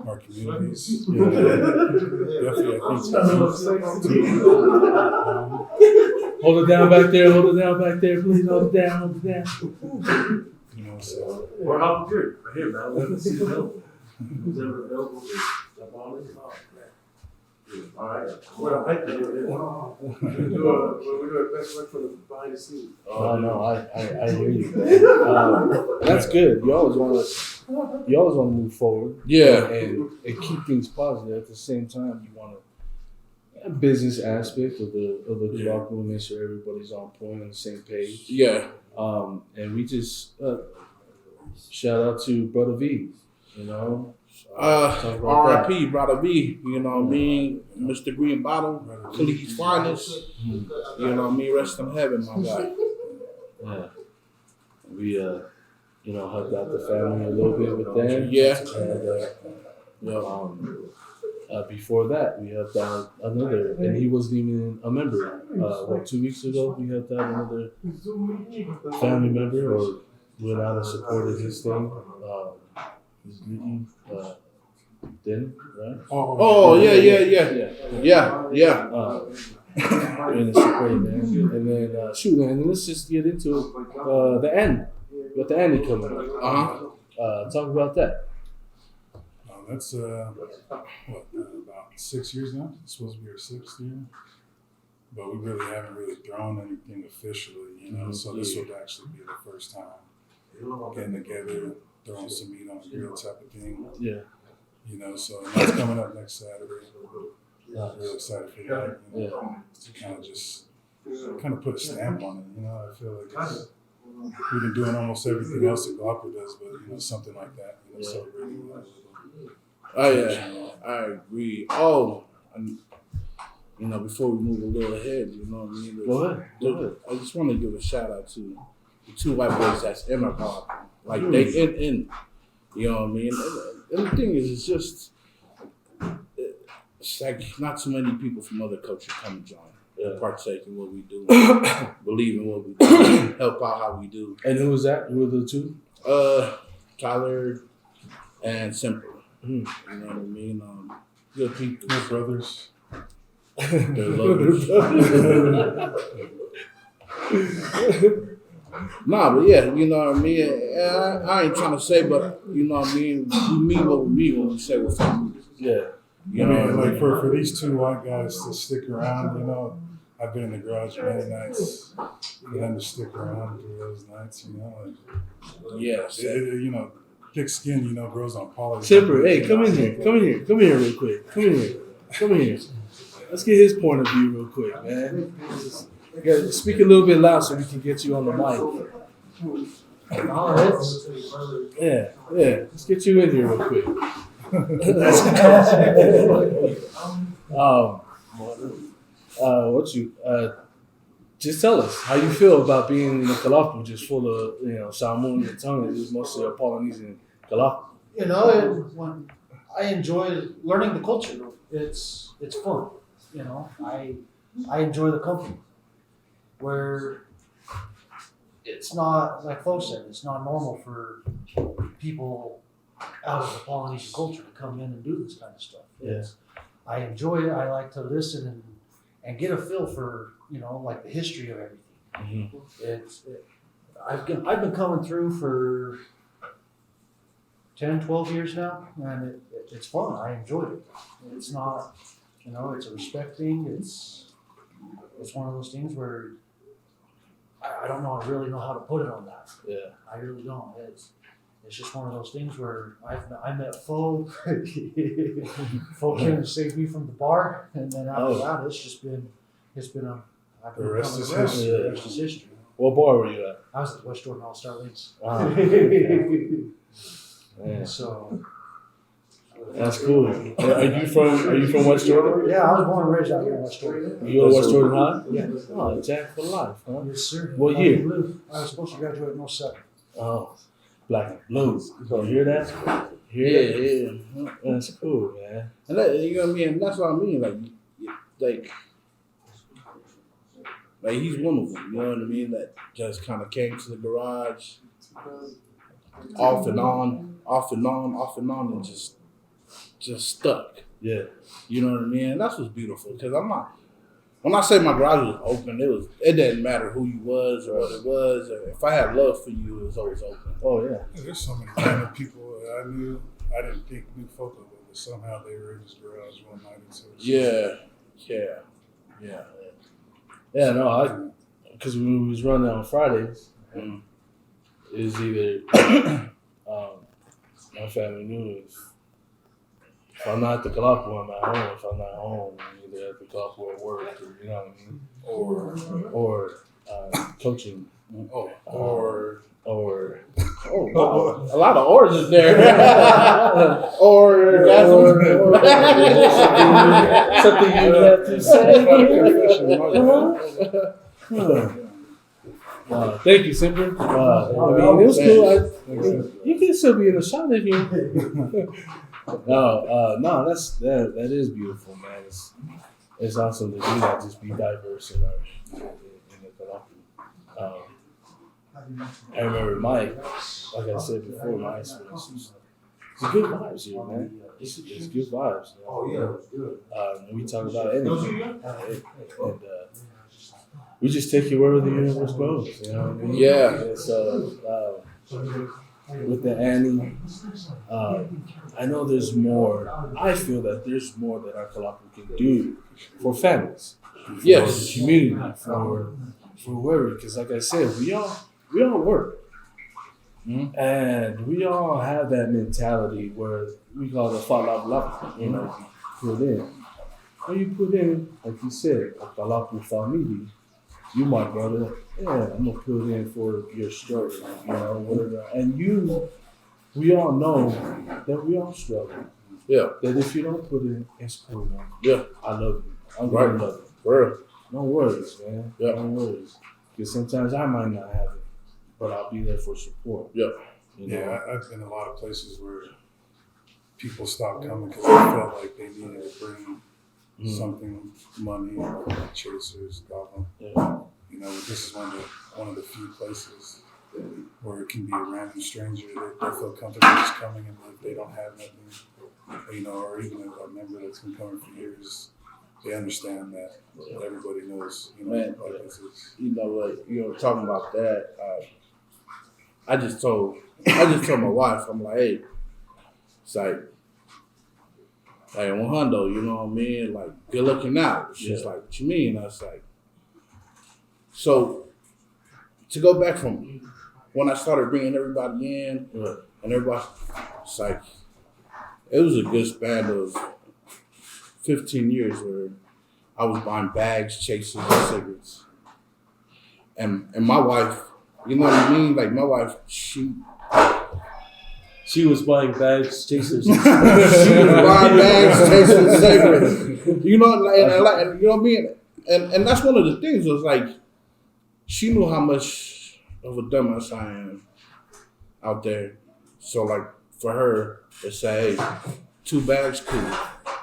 our communities. Definitely, I think Hold it down back there. Hold it down back there. Please hold it down. Hold it down. so Or how good? Right here, man. We haven't seen it available. Who's ever available? All right. Well, I think we do our best work for the behind the scenes. Oh no, I hear you. That's good. You always want to move forward. Yeah. And keep things positive. At the same time, you want a business aspect of the Kalapu and make sure everybody's on point on the same page. Yeah. And we just shout out to Brother V. R.I.P. Brother V. Mr. Green Bottle, Khalid's finest. Rest in heaven, my guy. Yeah. We helped out the family a little bit with them. Yeah. And before that, we helped out another, and he wasn't even a member. 2 weeks ago, we helped out another family member, or went out and supported his thing. His meeting, then, right? Oh, yeah. And supporting man. And then, and then let's just get into the end. We got the end coming up. Talk about that. that's about 6 years now. It's supposed to be our 6th year. but we really haven't really thrown anything officially, you know. So this would actually be the first time getting together, throwing some meat on the grill type of thing. Yeah. You know, so that's coming up next Saturday. Really excited for that. You know, to kind of put a stamp on it. You know, I feel like we've been doing almost everything else that Kalapu does, but you know, something like that. You know, celebrating. Oh yeah, I agree. Oh, and, you know, before we move a little ahead, you know what I mean? Go ahead. I just want to give a shout out to the two white boys that's in our Kalapu. Like they in, you know what I mean? And the thing is, it's like not too many people from other cultures come and join, partake in what we do, believe in what we do, help out how we do. And who was that? Who were the two? Tyler and Simple. You know what I mean? Good people. They're brothers. They're lovers. Nah, but yeah, you know what I mean? I ain't trying to say, but you know what I mean? We mean what we mean when we say we're family. Yeah. You I know mean, what I like mean? for these two white guys to stick around, you know, I've been in the garage many nights. For them to stick around through those nights, you know. Yes. You know, thick skin, you know, grows on pollen. Simper, hey, come in here real quick. Come in here. Let's get his point of view real quick, man. You gotta speak a little bit loud so we can get you on the mic. Yeah. Let's get you in here real quick. Just tell us how you feel about being in a Kalapu just full of, you know, Samoan and Tongan, just mostly a Polynesian Kalapu. You know, when I enjoy learning the culture. It's fun. You know, I enjoy the company. Where it's not, like folks said, it's not normal for people out of the Polynesian culture to come in and do this kind of stuff. Yeah. I enjoy it. I like to listen and get a feel for, you know, like the history of everything. Mm-hmm. I've been coming through for 10, 12 years now, and it's fun. I enjoy it. It's not, you know, it's a respect thing. It's one of those things where I don't know. I really know how to put it on that. Yeah. I really don't. It's just one of those things where I met folk. Folk came and saved me from the bar, and then after that, it's been a. The rest is history. history. The rest is history. What bar were you at? I was at the West Jordan All-Star Links. Wow. Man. So. That's cool. Are you from West Jordan? Yeah, I was born and raised out here in West Jordan. You go to West Jordan High? Yeah. Oh, Jack for life, huh? Yes, sir. What Black year? and blue. I was supposed to graduate in 07. Oh, black and blue. You hear that? Yeah. That's cool, man. And that, you know what I mean? And that's what I mean. Like he's one of them. You know what I mean? That just kind of came to the garage, off and on, and just stuck. Yeah. You know what I mean? And that's what's beautiful. Because when I say my garage was open, it didn't matter who you was or what it was. If I had love for you, it was always open. Oh yeah. There's so many random people that I didn't think knew photo, but somehow they were in his garage one night and said, Yeah, no, because when we was running on Fridays, it was either my family knew if I'm not at the Kalapu, I'm at home. If I'm not home, I'm either at the Kalapu or at work, or, you know what I mean? Or coaching. Or Or a lot of ors in there. or something you have to say. Thank you, Simper. I mean, it was cool. You can still be in the shot if you. No, that is beautiful, man. It's awesome to do that. Just be diverse in the Kalapu. I remember Mike, like I said before, Mike's it's good vibes here, man. It's good vibes. You know? Oh yeah, it's good. We talk about anything, and we just take you wherever the universe goes. You know what I mean? Yeah. And so with the Annie. I know there's more. I feel that there's more that our Kalapu can do for families, for the community, for whoever. Because like I said, we all work. Mhm. And we all have that mentality where we call it a follow-up level, you know, put in. When you put in, like you said, a Kalapu Famili, you, my brother, yeah, I'm gonna put in for your struggle, you know, whatever. And we all know that we all struggle. Yeah. That if you don't put in, it's cool, man. Yeah. I love you. I'm Right. gonna love you. For real. No worries, man. Yeah. No worries. Because sometimes I might not have it, but I'll be there for support. Yeah. You know? Yeah, I've been in a lot of places where people stopped coming because they felt like they needed to bring something, money, or chasers, goblin. Yeah. You know, this is one of the few places where it can be a random stranger. They feel comfortable just coming, and if they don't have nothing, you know, or even a member that's been coming for years, they understand that everybody knows, you know, Man, like this is. You know what? You know, talking about that. I just told my wife, I'm like, hey, it's like one hundo, you know what I mean? Like, good looking out. She's like, what you mean? I was like, so to go back from when I started bringing everybody in, and everybody, it's like, it was a good span of 15 years where I was buying bags, chasers, and cigarettes. And my wife, you know what I mean? Like, my wife, She was buying bags, chasers. she was buying bags, chasing cigarettes. You know, and you know what I mean? And that's one of the things was like, she knew how much of a dumbass I am out there. So like for her to say, hey, 2 bags, cool.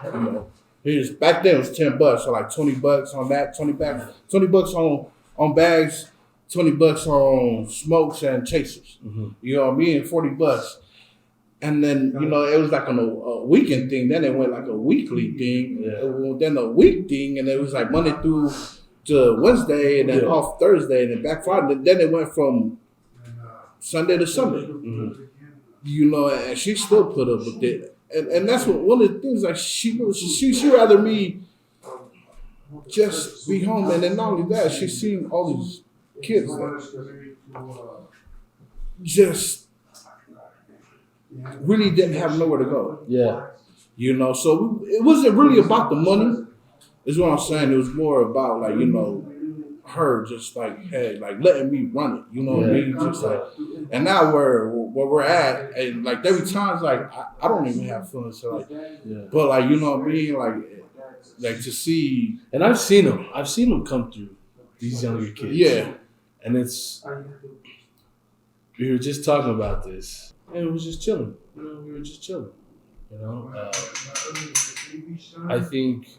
You know, here's back then it was $10, so like $20 on that, $20 on bags, $20 on smokes and chasers. Mm-hmm. You know what I mean? $40. And then, you know, it was like on a weekend thing. Then it went like a weekly thing. Yeah. Then a week thing. And it was like Monday through to Wednesday and then off Thursday and then back Friday. Then it went from Sunday to Sunday. Mm-hmm. You know, and she still put up with it. And that's one of the things, like, she rather me just be home. And then not only that, she's seen all these kids that just really didn't have nowhere to go. Yeah. You know, so it wasn't really about the money, is what I'm saying. It was more about, like, you know, her just like, hey, like letting me run it. You know what I mean? Just like, and now where we're at, and like every time, like I don't even have feelings. So like, but like, you know what I mean? Like to see. And I've seen them come through, these younger kids. Yeah. And we were just talking about this, and it was just chilling. You know, we were just chilling. You know, I think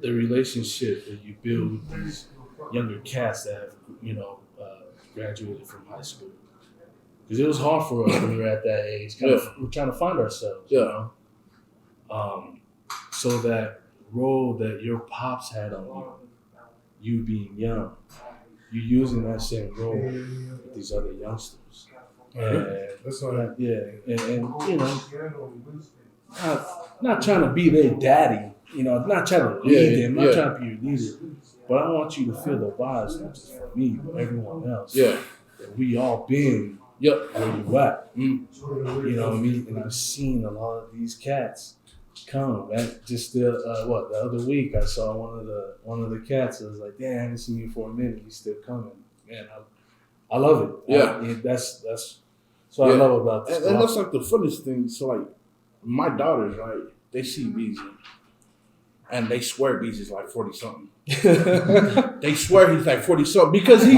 the relationship that you build with these younger cats that have, you know, graduated from high school, because it was hard for us when we were at that age. We're trying to find ourselves. You know, so that role that your pops had on you being young, you using that same role with these other youngsters. And That's all right. and you know, not trying to be their daddy, you know, not trying to lead them, not trying to be your leader, but I want you to feel the vibes, not just for me, but everyone else. Yeah. That we all been where you at. You know what I mean? And I've seen a lot of these cats come. That just the other week I saw one of the cats. I was like, damn, I haven't seen you for a minute. He's still coming. Man, I love it. Yeah. That's what I love about this. And that's like the funniest thing. So like my daughters, right? They see Beezy, and they swear Beezy's like 40 something. They swear he's like 40 something because he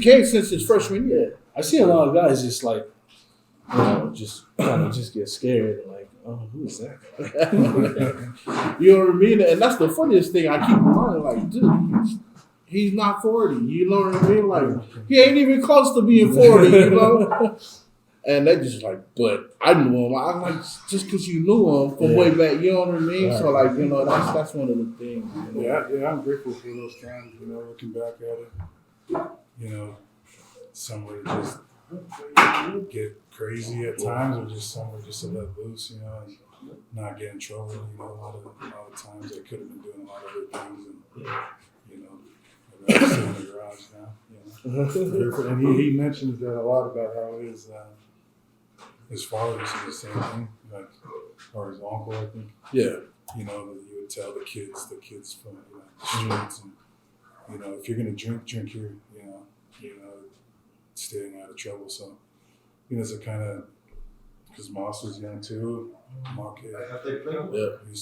came since his freshman year. I see a lot of guys just like, you know, just kind of just get scared and like, oh, who is that guy? You know what I mean? And that's the funniest thing. I keep reminding, like, dude, he's not 40. You know what I mean? Like, he ain't even close to being 40, you know? And they just like, but I knew him. I'm like, just because you knew him from way back, you know what I mean? Right. So, like, you know, that's one of the things. You know? Yeah, I'm grateful for those times, you know, looking back at it. You know, somewhere just get crazy at times, or just somewhere just to let loose, you know, and not get in trouble. You know, a lot of times they could have been doing a lot of other things, and you know, they're sitting in the garage now. You know, and he mentions that a lot about how his father used to do the same thing, like, or his uncle, I think. Yeah. You know, that you would tell the kids from the streets, and you know, if you're gonna drink here, you know, staying out of trouble. So, you know, it's a kind of, because Moss was young too. Mark, used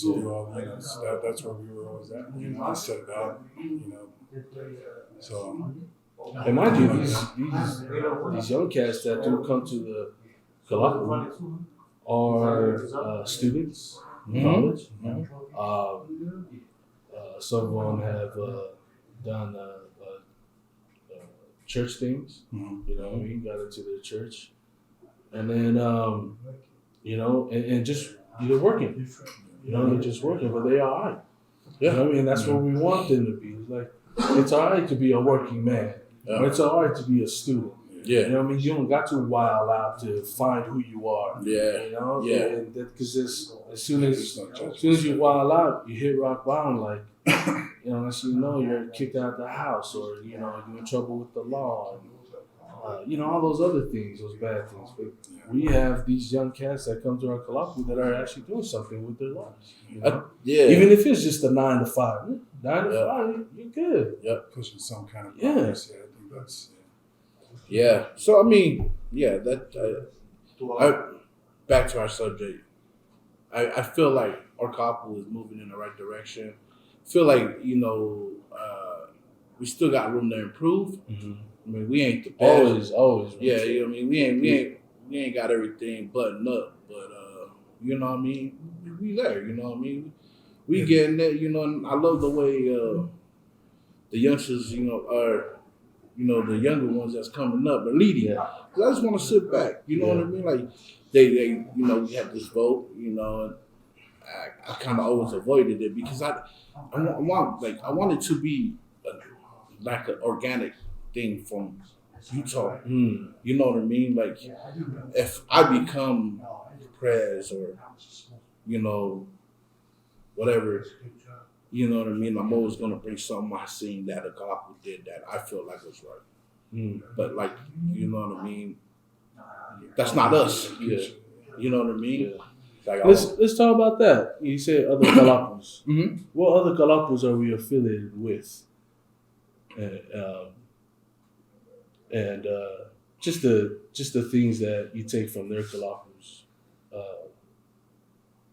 to do all, you know, so that's where we were always at. You know, I set it out, you know. So, And mind you, these young cats that do come to the Kalapu are students in college. Some of them have done church things. You know, he got into their church, and then you know, and just they're working. You know, they're just working, but they are all right. Yeah, you know what I mean, that's what we want them to be. It's like, it's all right to be a working man. Yeah. It's all right to be a student. Yeah, you know what I mean. You don't got to wild out to find who you are. Yeah, you know. Yeah, because as soon as you wild out, you hit rock bottom. Like, you know, unless you know you're kicked out of the house, or you know you're in trouble with the law, and, you know, all those other things, those bad things. But we have these young cats that come to our Kalapu that are actually doing something with their lives. You know? Even if it's just a 9 to 5. 9 to 5, you're good. Pushing some kind of progress. I think that's. Yeah. So I mean, that. Back to our subject. I feel like our Kalapu is moving in the right direction. I feel like, you know, we still got room to improve. I mean, we ain't the best. Always. Yeah, you know what I mean. We ain't got everything buttoned up, but you know what I mean. We there. You know what I mean. We getting there. You know, and I love the way the youngsters, you know, are. You know, the younger ones that's coming up are leading. Cause I just want to sit back. You know what I mean? Like they, you know, we had this vote. You know, and I kind of always avoided it because I want it to be like an organic thing from Utah. You know what I mean? Like if I become prez or, you know, whatever, you know what I mean? I'm always going to bring something I seen that a Kalapu did that I feel like was right. But like, you know what I mean? That's not us. You know what I mean? Like, let's talk about that. You said other Kalapus. What other Kalapus are we affiliated with? And just the things that you take from their Kalapus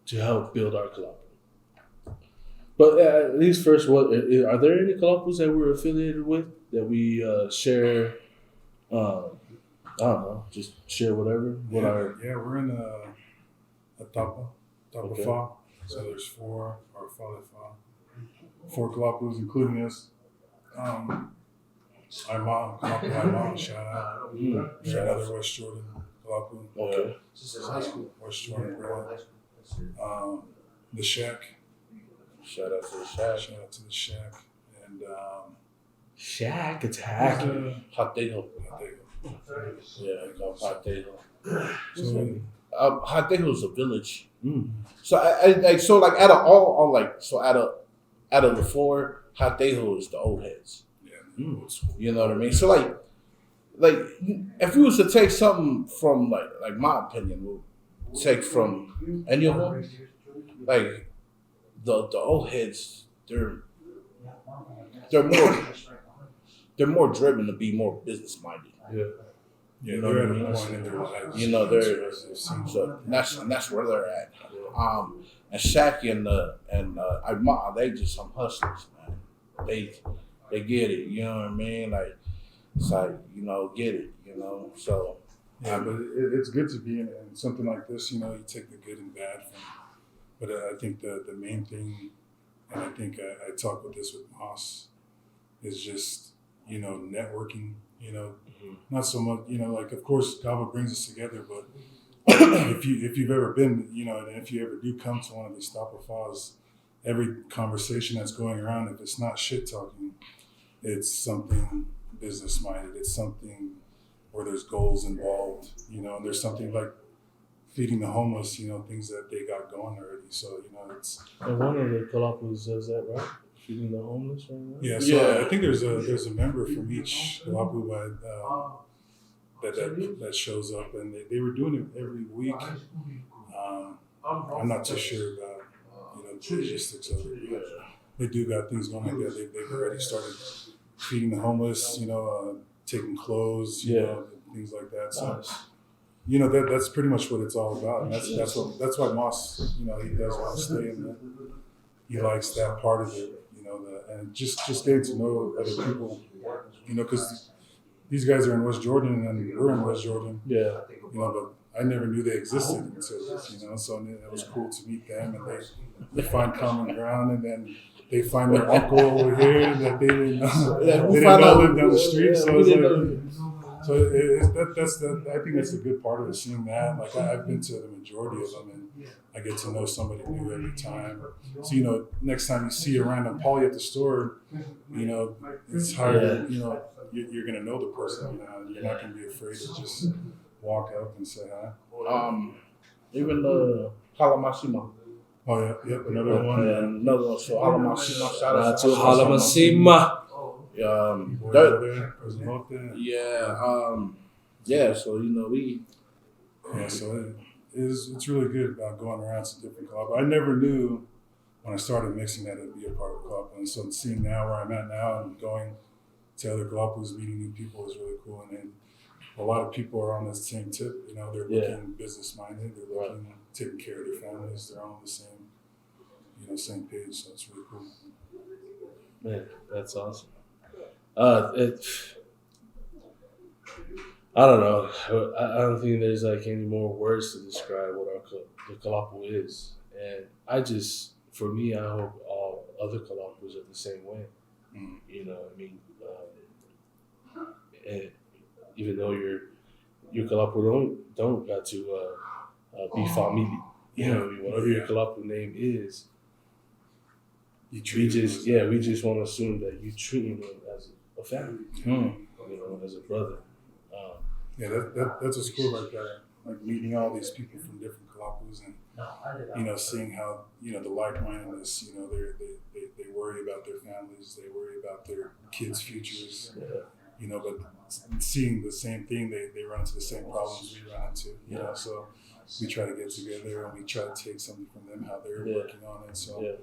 to help build our Kalapu. But at least first, what are there any Kalapus that we're affiliated with that we share? I don't know, just share whatever. We're in a Tapa Fa. So there's 4 Kalapus, including us. Our mom, shout out. Shout out to West Jordan Kalapu. Okay. West Jordan Brother. The Shack. Shout out to the Shack. And Shack Attack. Hatejo. Yeah, Hatejo. Hatejo is a village. So I like out of all out of the 4, Hatejo is the old heads. You know what I mean? So like if we was to take something from like my opinion, we'll take from any of them. Like the old heads, they're more driven to be more business minded. You know what I mean? You know, so that's where they're at. And Shaq and Ima, they just some hustlers, man. They get it, you know what I mean? Like, it's like, you know, get it, you know. So but it's good to be in something like this. You know, you take the good and bad from. But I think the main thing, and I think I talked with this with Moss, is just, you know, networking. You know, not so much. You know, like of course Kava brings us together, but if you've ever been, you know, and if you ever do come to one of these Tapa Fas, every conversation that's going around, if it's not shit talking, it's something business minded. It's something or there's goals involved, you know, and there's something like feeding the homeless, you know, things that they got going already. So, you know, it's And one of the Kalapus does that, right? Feeding the homeless right now? yeah. So I think there's a member from each Kalapu that shows up, and they were doing it every week. I'm not too sure about the logistics of it, but they do got things going like that. They've already started feeding the homeless, you know, taking clothes, you know, things like that. So. Nice. You know, that's pretty much what it's all about, and that's why Moss, you know, he does want to stay in there. He likes that part of it, you know, and just getting to know other people, you know, because these guys are in West Jordan and we're in West Jordan, Yeah. you know, but I never knew they existed until, you know, so it was cool to meet them, and they find common ground, and then they find their uncle over here that they didn't know, lived down the street, so it's like. So I think that's a good part of it, seeing that. Like I've been to the majority of them, and I get to know somebody new every time. So, you know, next time you see a random Polly at the store, you know, it's hard, you know, you're going to know the person, you know, you're not going to be afraid to just walk up and say hi. Even the Halamasima. Oh, yeah, yep, another one. Another one. So Halamasima, shout out to Halamasima. Yeah, so you know so it's really good about going around to different clubs. I never knew when I started mixing that it'd be a part of the club, and so seeing now where I'm at now and going to other clubs, meeting new people is really cool. And then a lot of people are on the same tip, you know, they're looking business minded, they're looking taking care of their families, they're all on the same page, so it's really cool. Man, that's awesome. I don't know. I don't think there's like any more words to describe what the Kalapu is. And for me, I hope all other Kalapus are the same way. Mm. You know, I mean, and even though your Kalapu don't got to be Famili. You know, whatever your Kalapu name is, we just want to assume that you treat him as a family, you know, as a brother. That's what's cool about that. Like meeting all these people from different Kalapus, and you know, seeing how, you know, the like-mindedness, you know, they worry about their families, they worry about their kids' futures, you know, but seeing the same thing, they run into the same problems we run into, you know, so we try to get together and we try to take something from them, how they're working on it, so,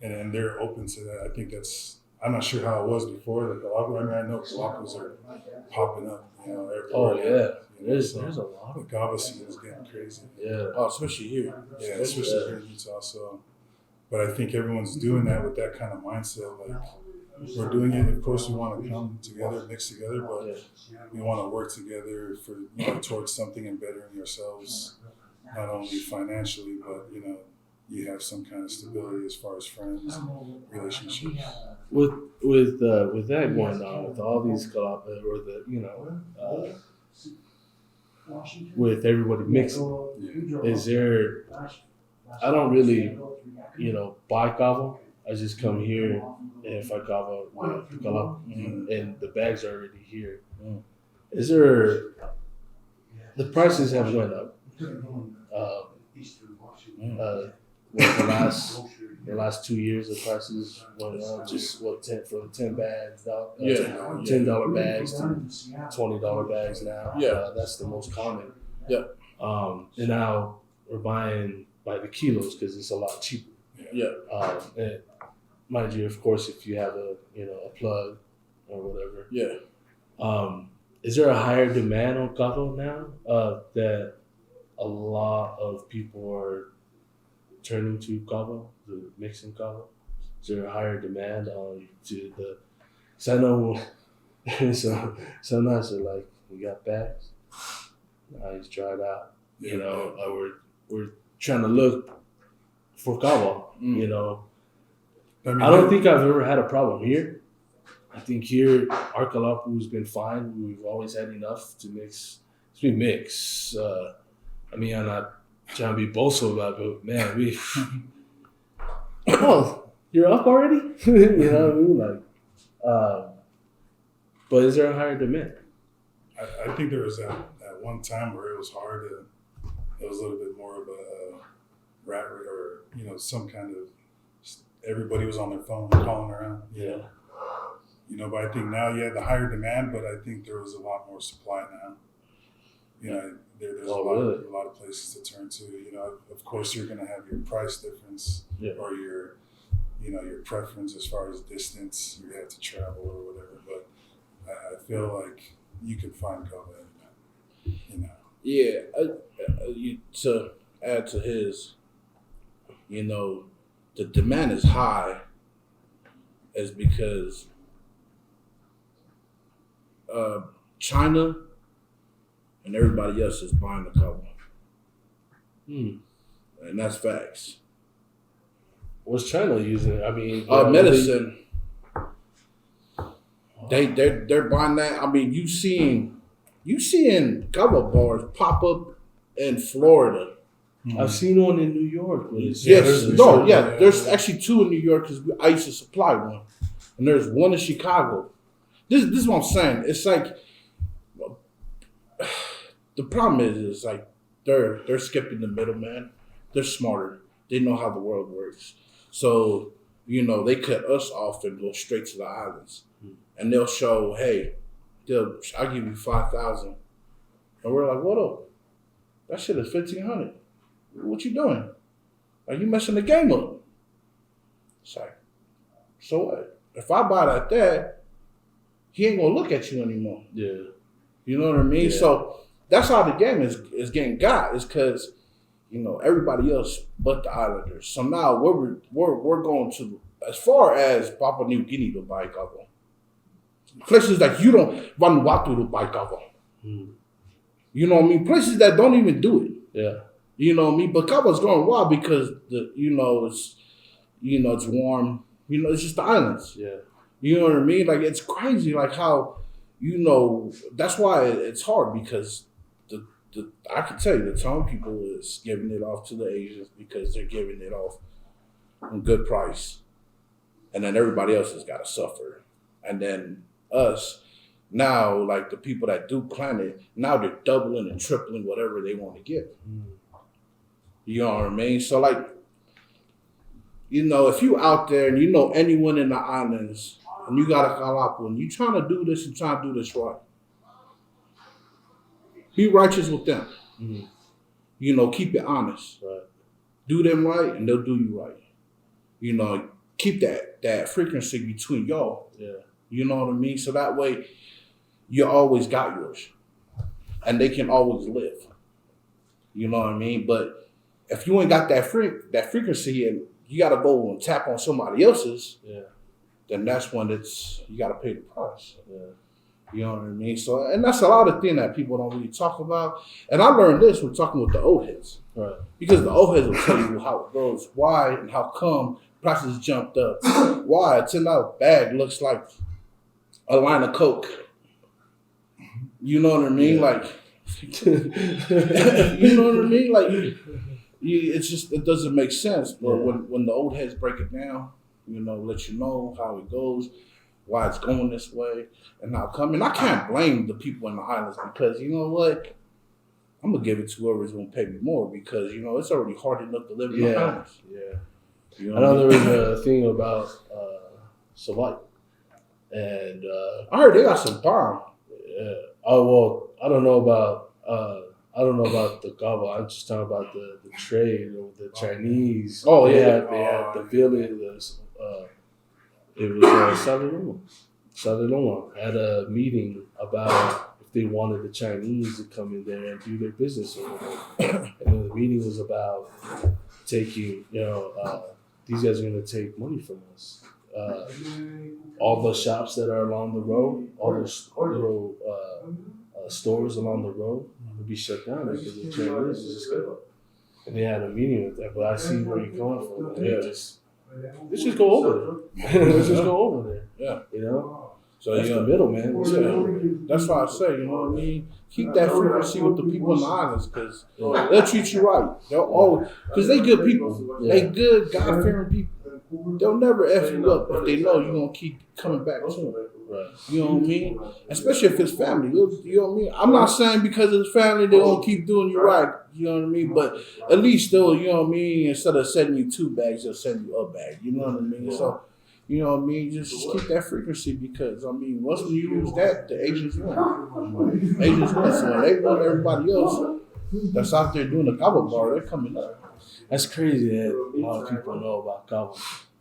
and they're open to that. I think I'm not sure how it was before the Kalapu. I mean, I know Kalapus are popping up, you know, everywhere. Oh, yeah. You know, There's a lot the of Gava scene is getting crazy. Yeah. Oh, especially here. Yeah, especially here in Utah. So, but I think everyone's doing that with that kind of mindset. Like, we're doing it. Of course, we want to come together, mix together, but we want to work together for, you know, towards something and bettering ourselves, not only financially, but, you know, you have some kind of stability as far as friends, relationships. With that going on, with all these Kalapu, or the, you know, with everybody mixing, is there? I don't really, you know, buy kava. I just come here, and if I kava with Kalapu, and the bags are already here. Is there? The prices have went up. The last 2 years, the prices went up. Just for 10 bags, $10 bags to $20 bags now. That's the most common. And now we're buying by the kilos because it's a lot cheaper. And mind you, of course, if you have a plug or whatever. Is there a higher demand on kava now that a lot of people are turning to kava, the mixing kava? Is there a higher demand to the? Because I know sometimes they're like, we got bags, now he's dried out. You know, we're trying to look for kava. You know, I don't think I've ever had a problem here. I think here our Kalapu has been fine. We've always had enough to mix. We mix. I mean, I'm not trying to be boastful about it, but man, oh, you're up already? You know what I mean? Like, but is there a higher demand? I think there was at one time where it was hard to, it was a little bit more of a rat race or, you know, some kind of, everybody was on their phone calling around. Yeah. You know, but I think now you have the higher demand, but I think there was a lot more supply now. You know, there's a lot of places to turn to. You know, of course, you're going to have your price difference or your, you know, your preference as far as distance you have to travel or whatever. But I feel like you can find cover anywhere. You know. Yeah, to add to his, you know, the demand is high, is because China and everybody else is buying the cover. And that's facts. What's China using? I mean, medicine. They're buying that. I mean, you seeing cover bars pop up in Florida. I've seen one in New York. There's actually two in New York because I used to supply one, and there's one in Chicago. This is what I'm saying. It's like the problem is like they're skipping the middleman. They're smarter. They know how the world works. So, you know, they cut us off and go straight to the islands, and they'll show, hey, I'll give you 5,000, and we're like, what up? That shit is 1,500. What you doing? Are you messing the game up? It's like, so what? If I buy that, he ain't gonna look at you anymore. Yeah. You know what I mean? Yeah. So that's how the game is getting got, is because, you know, everybody else but the Islanders. So now we're going to, as far as Papua New Guinea to buy cover. Places that you don't Vanuatu to buy cover. You know what I mean? Places that don't even do it. Yeah. You know what I mean? But cover's going wild because it's warm. You know, it's just the islands. Yeah. You know what I mean? Like, it's crazy, like how, you know, that's why it's hard, because I can tell you the Tone people is giving it off to the Asians because they're giving it off on good price. And then everybody else has got to suffer. And then us, now, like the people that do Planet, now they're doubling and tripling whatever they want to give. You know what I mean? So, like, you know, if you out there and you know anyone in the islands and you got a Kalapu and you trying to do this and trying to do this right, be righteous with them. You know, keep it honest. Right. Do them right and they'll do you right. You know, keep that frequency between y'all. Yeah. You know what I mean? So that way you always got yours. And they can always live. You know what I mean? But if you ain't got that frequency and you got to go and tap on somebody else's, then that's when you got to pay the price. Yeah. You know what I mean? So, and that's a lot of things that people don't really talk about. And I learned this when talking with the old heads. Right. Because the old heads will tell you how it goes, why and how come prices jumped up, why a $10 bag looks like a line of Coke. You know what I mean? Like, you know what I mean? Like, it's just, it doesn't make sense. But when the old heads break it down, you know, let you know how it goes, why it's going this way, and how come. And I can't blame the people in the islands, because you know what? I'm going to give it to whoever's going to pay me more, because, you know, it's already hard enough to live in the islands. Yeah. You know I know there was a thing about Savite. And I heard they got some bomb. Yeah. Oh, well, I don't know about the Gava. I'm just talking about the trade or the Chinese. Oh, they yeah. had the village. It was Saviloma had a meeting about if they wanted the Chinese to come in there and do their business over there. And then the meeting was about taking, these guys are going to take money from us. All the shops that are along the road, all those little stores along the road would be shut down because the Chinese is just going to. And they had a meeting with that, but I see where you're coming from. Let's just go over there. Let's just go over there. Yeah. You know? So that's the middle, man. That's why I say, you know what I mean? Keep that frequency with the people in the islands, because they'll treat you right. They'll always, because they good people. Yeah. They good, God-fearing people. they'll never F you up if they know you're gonna keep coming back to them. Right. You know what I mean? Especially if it's family. You know what I mean? I'm not saying because it's family they're gonna keep doing you right. You know what I mean? But at least they'll, you know what I mean, instead of sending you 2 bags, they'll send you a bag. You know what I mean? So, you know what I mean, just keep that frequency because I mean once you lose that, the agents win. Agents win. So when they want everybody else that's out there doing the kava bar, they're coming up. That's crazy that a lot of people know about kava.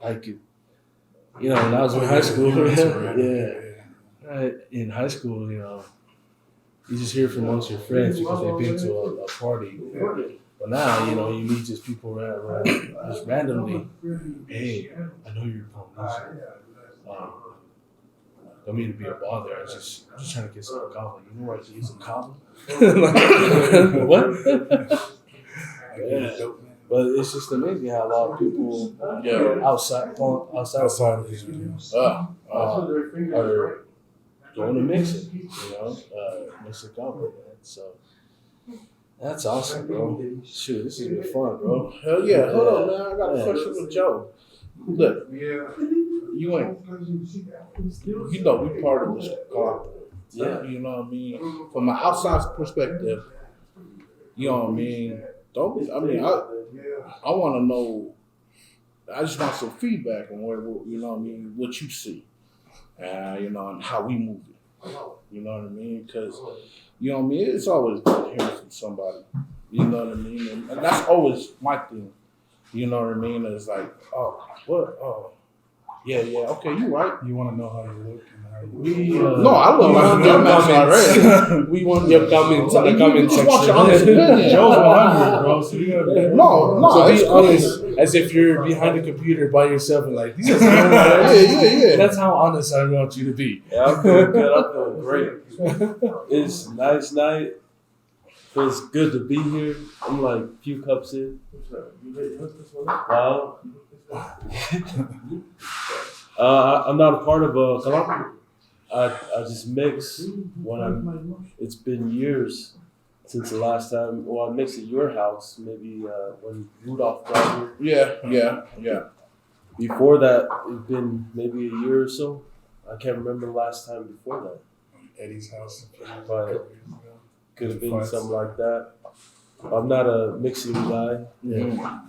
Like, you know, when I was in high school, in high school, you know, you just hear from amongst your friends because they've been to a party. But now, you know, you meet just people just randomly. Hey, I know you're Polynesian. Don't mean to be a bother. I'm just trying to get some kava. You know where I can use some kava? Like, what? Yeah. But it's just amazing how a lot of people outside Outside of his videos. are going to mix it, you know, mix it kava, man. So that's awesome, bro. Shoot, this has been fun, bro. Hell yeah. Hold on, man. I got a question with Joe. Look, you ain't, you know, we part of this club. Yeah. You know what I mean? From an outside perspective, you know what I mean? I want to know, I just want some feedback on where, you know what I mean, what you see. You know, and how we move it. You know what I mean? Because, you know what I mean, it's always good hearing from somebody. You know what I mean? And that's always my thing. You know what I mean? It's like, oh, what? Oh, yeah, okay, you right. You want to know how you look and how you No, I look like a dumbass already. We want your comments in the comment Just watch your section. honest opinion. Joe's 100, bro. So you gotta No, So it's be cool. honest, as if you're behind the computer by yourself and like, these are Yeah. That's how honest I want you to be. Yeah, I'm feeling good. I'm feeling great. It's a nice night. Feels good to be here. I'm like a few cups in. Wow. I'm not a part of Kalapu. I just mix when it's been years since the last time. Well, I mixed at your house, maybe when Rudolph got here. Yeah. Before that, it's been maybe a year or so. I can't remember the last time before that. Eddie's house. But could have been something like that. I'm not a mixing guy,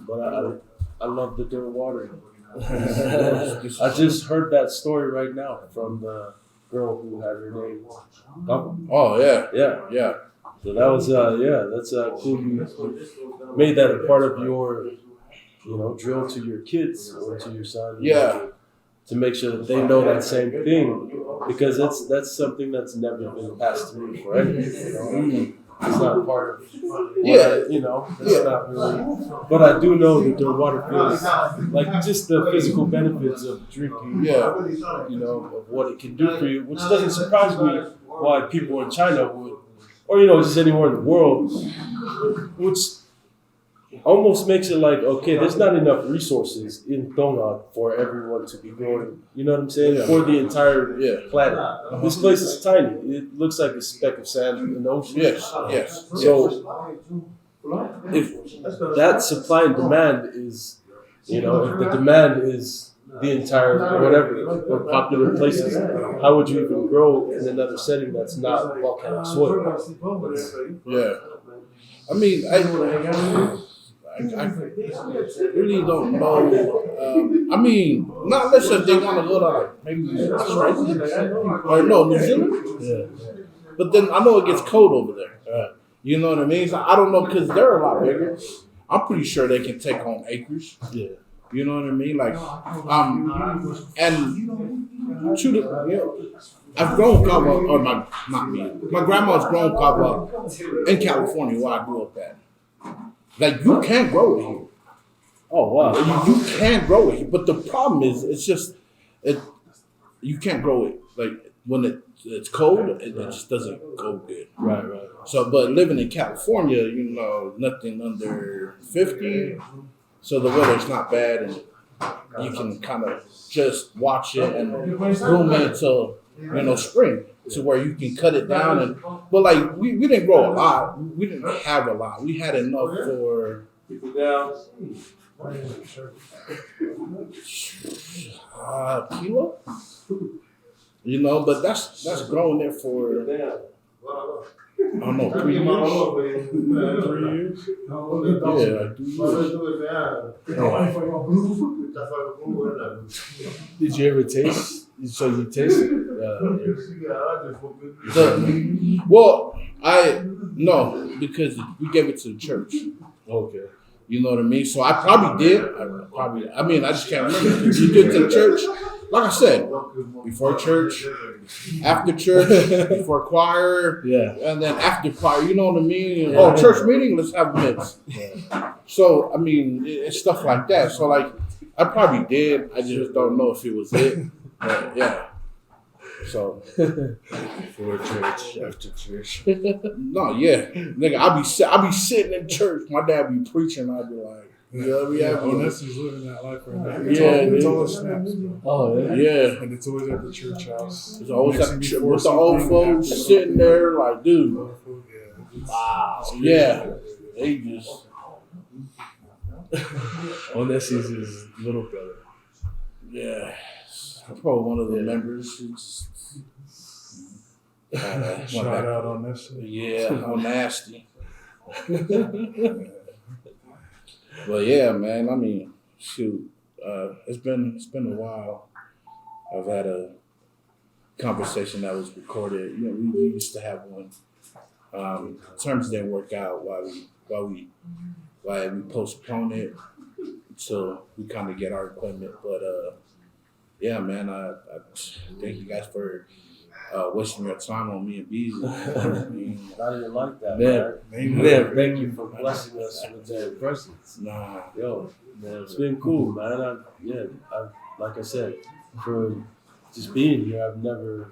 but I love the dirt water. I just heard that story right now from the girl who had her name. Oh, yeah. So that was that's cool. You made that a part of your, you know, drill to your kids or to your son. Yeah. To make sure that they know that same thing, because that's something that's never been passed to me for anything. You know? It's not part of it's not really. But I do know that the water feels like just the physical benefits of drinking. You know, of what it can do for you, which doesn't surprise me why people in China would, or you know, just anywhere in the world, which almost makes it like, okay, there's not enough resources in Tonga for everyone to be growing. You know what I'm saying? For the entire planet. This place is tiny. It looks like a speck of sand in the ocean. Yes. So if that supply and demand is, you know, if the demand is the entire whatever or popular places, how would you even grow in another setting that's not volcanic soil? Yeah. I mean, I really don't know. I mean, not unless if they want to go to like maybe Australia or no, New Zealand. Yeah. But then I know it gets cold over there. You know what I mean? So I don't know because they're a lot bigger. I'm pretty sure they can take on acres. Yeah. You know what I mean? Like, and to the, you know, I've grown kava, or my grandma's grown kava in California where I grew up at. Like, you can't grow it here. Oh wow. You can't grow it here. But the problem is, it's just, you can't grow it. Like, when it's cold, it just doesn't go good. Right. So, but living in California, you know, nothing under 50. So the weather's not bad, and you can kind of just watch it and bloom it until, you know, spring, to where you can cut it down. But like we didn't grow a lot. We didn't have a lot. We had enough for Kilo. You know, but that's growing there for I don't know 3 years. 3 years? Yeah, like 2 years. Did you ever taste? So you tasted? Well, no, because we gave it to the church. Okay. You know what I mean? So I probably did. I mean, I just can't remember. Did you do it to the church? Like I said, before church, after church, before choir, Yeah. and then after choir. You know what I mean? Oh, church meeting, let's have a mix. So, I mean, it's stuff like that. So, like, I probably did. I just don't know if it was it. But, yeah. So Before church, after church. no, yeah, nigga, I be sitting in church. My dad be preaching. I'd be like, Onesi's living that life right now. Yeah, It's dude. all snaps, bro. Oh yeah. yeah. And it's always at the church house. It's always at the Mixing church before with the old something, folks after sitting there, like, dude, something. Yeah, it's- wow, yeah, they just, Onesi's his little brother. yeah. Probably one of the members who just Shout out on this. yeah, how nasty. But yeah, man. I mean, shoot, it's been a while. I've had a conversation that was recorded. You know, we used to have one. Terms didn't work out while we postponed it until we kind of get our equipment. But yeah, man, I thank you guys for wasting your time on me and Beasley. I didn't like that, Man. man. Yeah. Thank you for blessing us with that presence. Nah, Yo, man, it's been cool, man. Like I said, for just being here, I've never,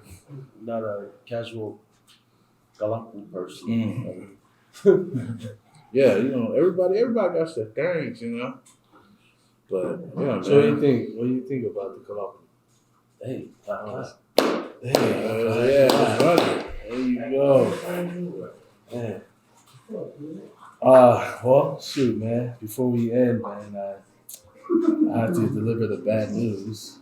not a casual Kalapu person. yeah, you know, everybody got their things, you know. But yeah, So what do you think? What do you think about the Kalapu? Hey, yeah, it's funny. There you go. Man. Well, shoot, man. Before we end, man, I have to deliver the bad news.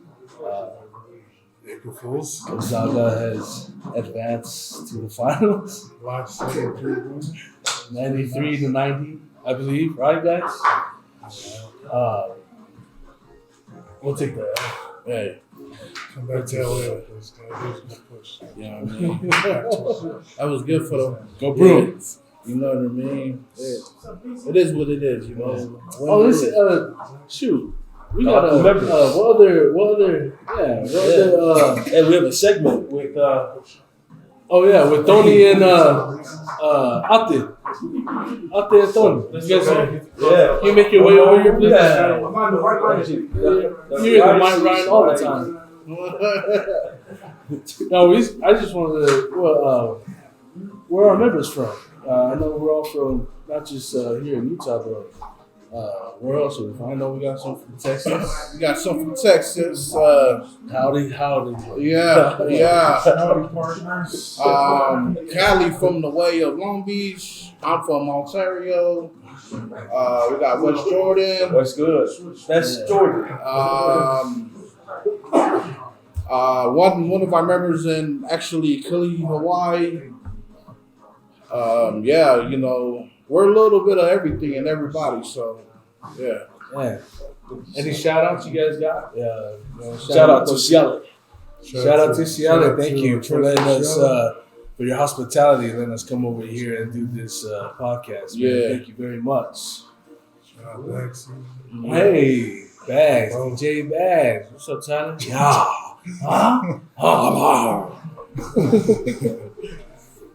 April Fools. Gonzaga has advanced to the finals, Last second 3-1. 93-90, I believe. Right, guys? We'll take that. Hey, Come back to LA with those guys. Who's gonna push? you know what I mean? That was good for them. Go Bruins. You know what I mean? It is what it is, you know. Oh, listen, shoot. We got Remember. what other, and we have a segment with with Tony and Ate and Tony. You guys, yeah. you make your way over here, please. Yeah. I'm on the right line. You hear the mic riding all the time. No, I just wanted to, where are our members from? I know we're all from, not just here in Utah, but where else are we from? I know we got some from Texas. We got some from Texas. Howdy. Yeah. Howdy, partners. Cali from the way of Long Beach. I'm from Ontario. We got West Jordan. What's good? That's Jordan. One of our members in actually Kili, Hawaii. Yeah, you know, we're a little bit of everything and everybody, so yeah. Yeah. Any shout outs you guys got? Shout out to Cielo. Shout out to Cielo. Thank to you for letting us, Cielo. for your hospitality, letting us come over here and do this podcast. Man. Yeah. Thank you very much. Shout out Lexi. Hey, Bags, DJ Bags. What's up, Tyler? Yeah. Huh?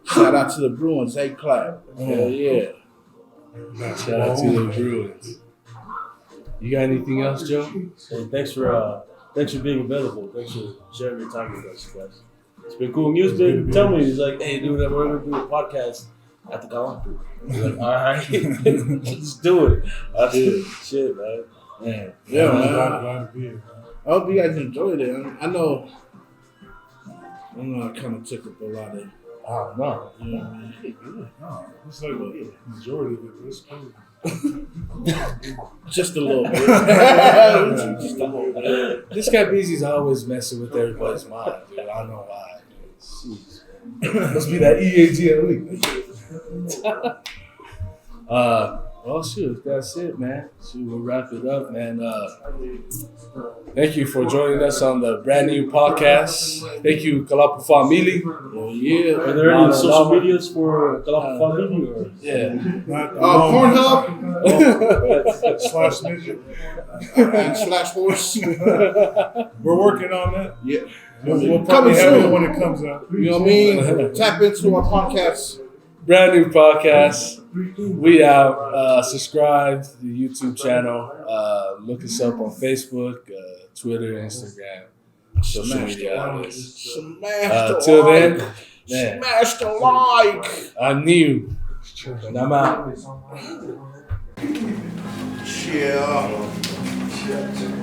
Shout out to the Bruins, hey clap. Hell yeah. Shout out to the Bruins. You got anything else, Joe? Hey, thanks for being available. Thanks for sharing your time with us, guys. It's been cool. You've been telling me, he's like, hey, dude, we're going to do a podcast at the Kalapu. He's like, all right, let's do it. I did. Shit, man. Man. Yeah, man. Glad to be here, man. I hope you guys enjoyed it. I know I kind of took up a lot of Oh, no. You know what I mean? No, it's like the majority of it, but it's cool. Just a little bit. Just a little bit. This guy BZ's always messing with everybody's mind, dude. I don't know why. Jeez. Must be that EAGLE. Well, shoot, that's it, man. Shoot, we'll wrap it up, man. Thank you for joining us on the brand new podcast. Thank you, Kalapu Famili. Yeah. Are there any social medias for Kalapu Famili? Or? Yeah. Not the Pornhub slash midget. and slash horse. We're working on that. Yeah. We'll Coming probably have soon. it when it comes out. You know what I mean? Tap into our podcast. Brand new podcast. We out. Subscribe to the YouTube channel. Look us up on Facebook, Twitter, Instagram, social Smash media the outlets. Smash the Till like. then, man, Smash the like. I'm new. And I'm out. Chill.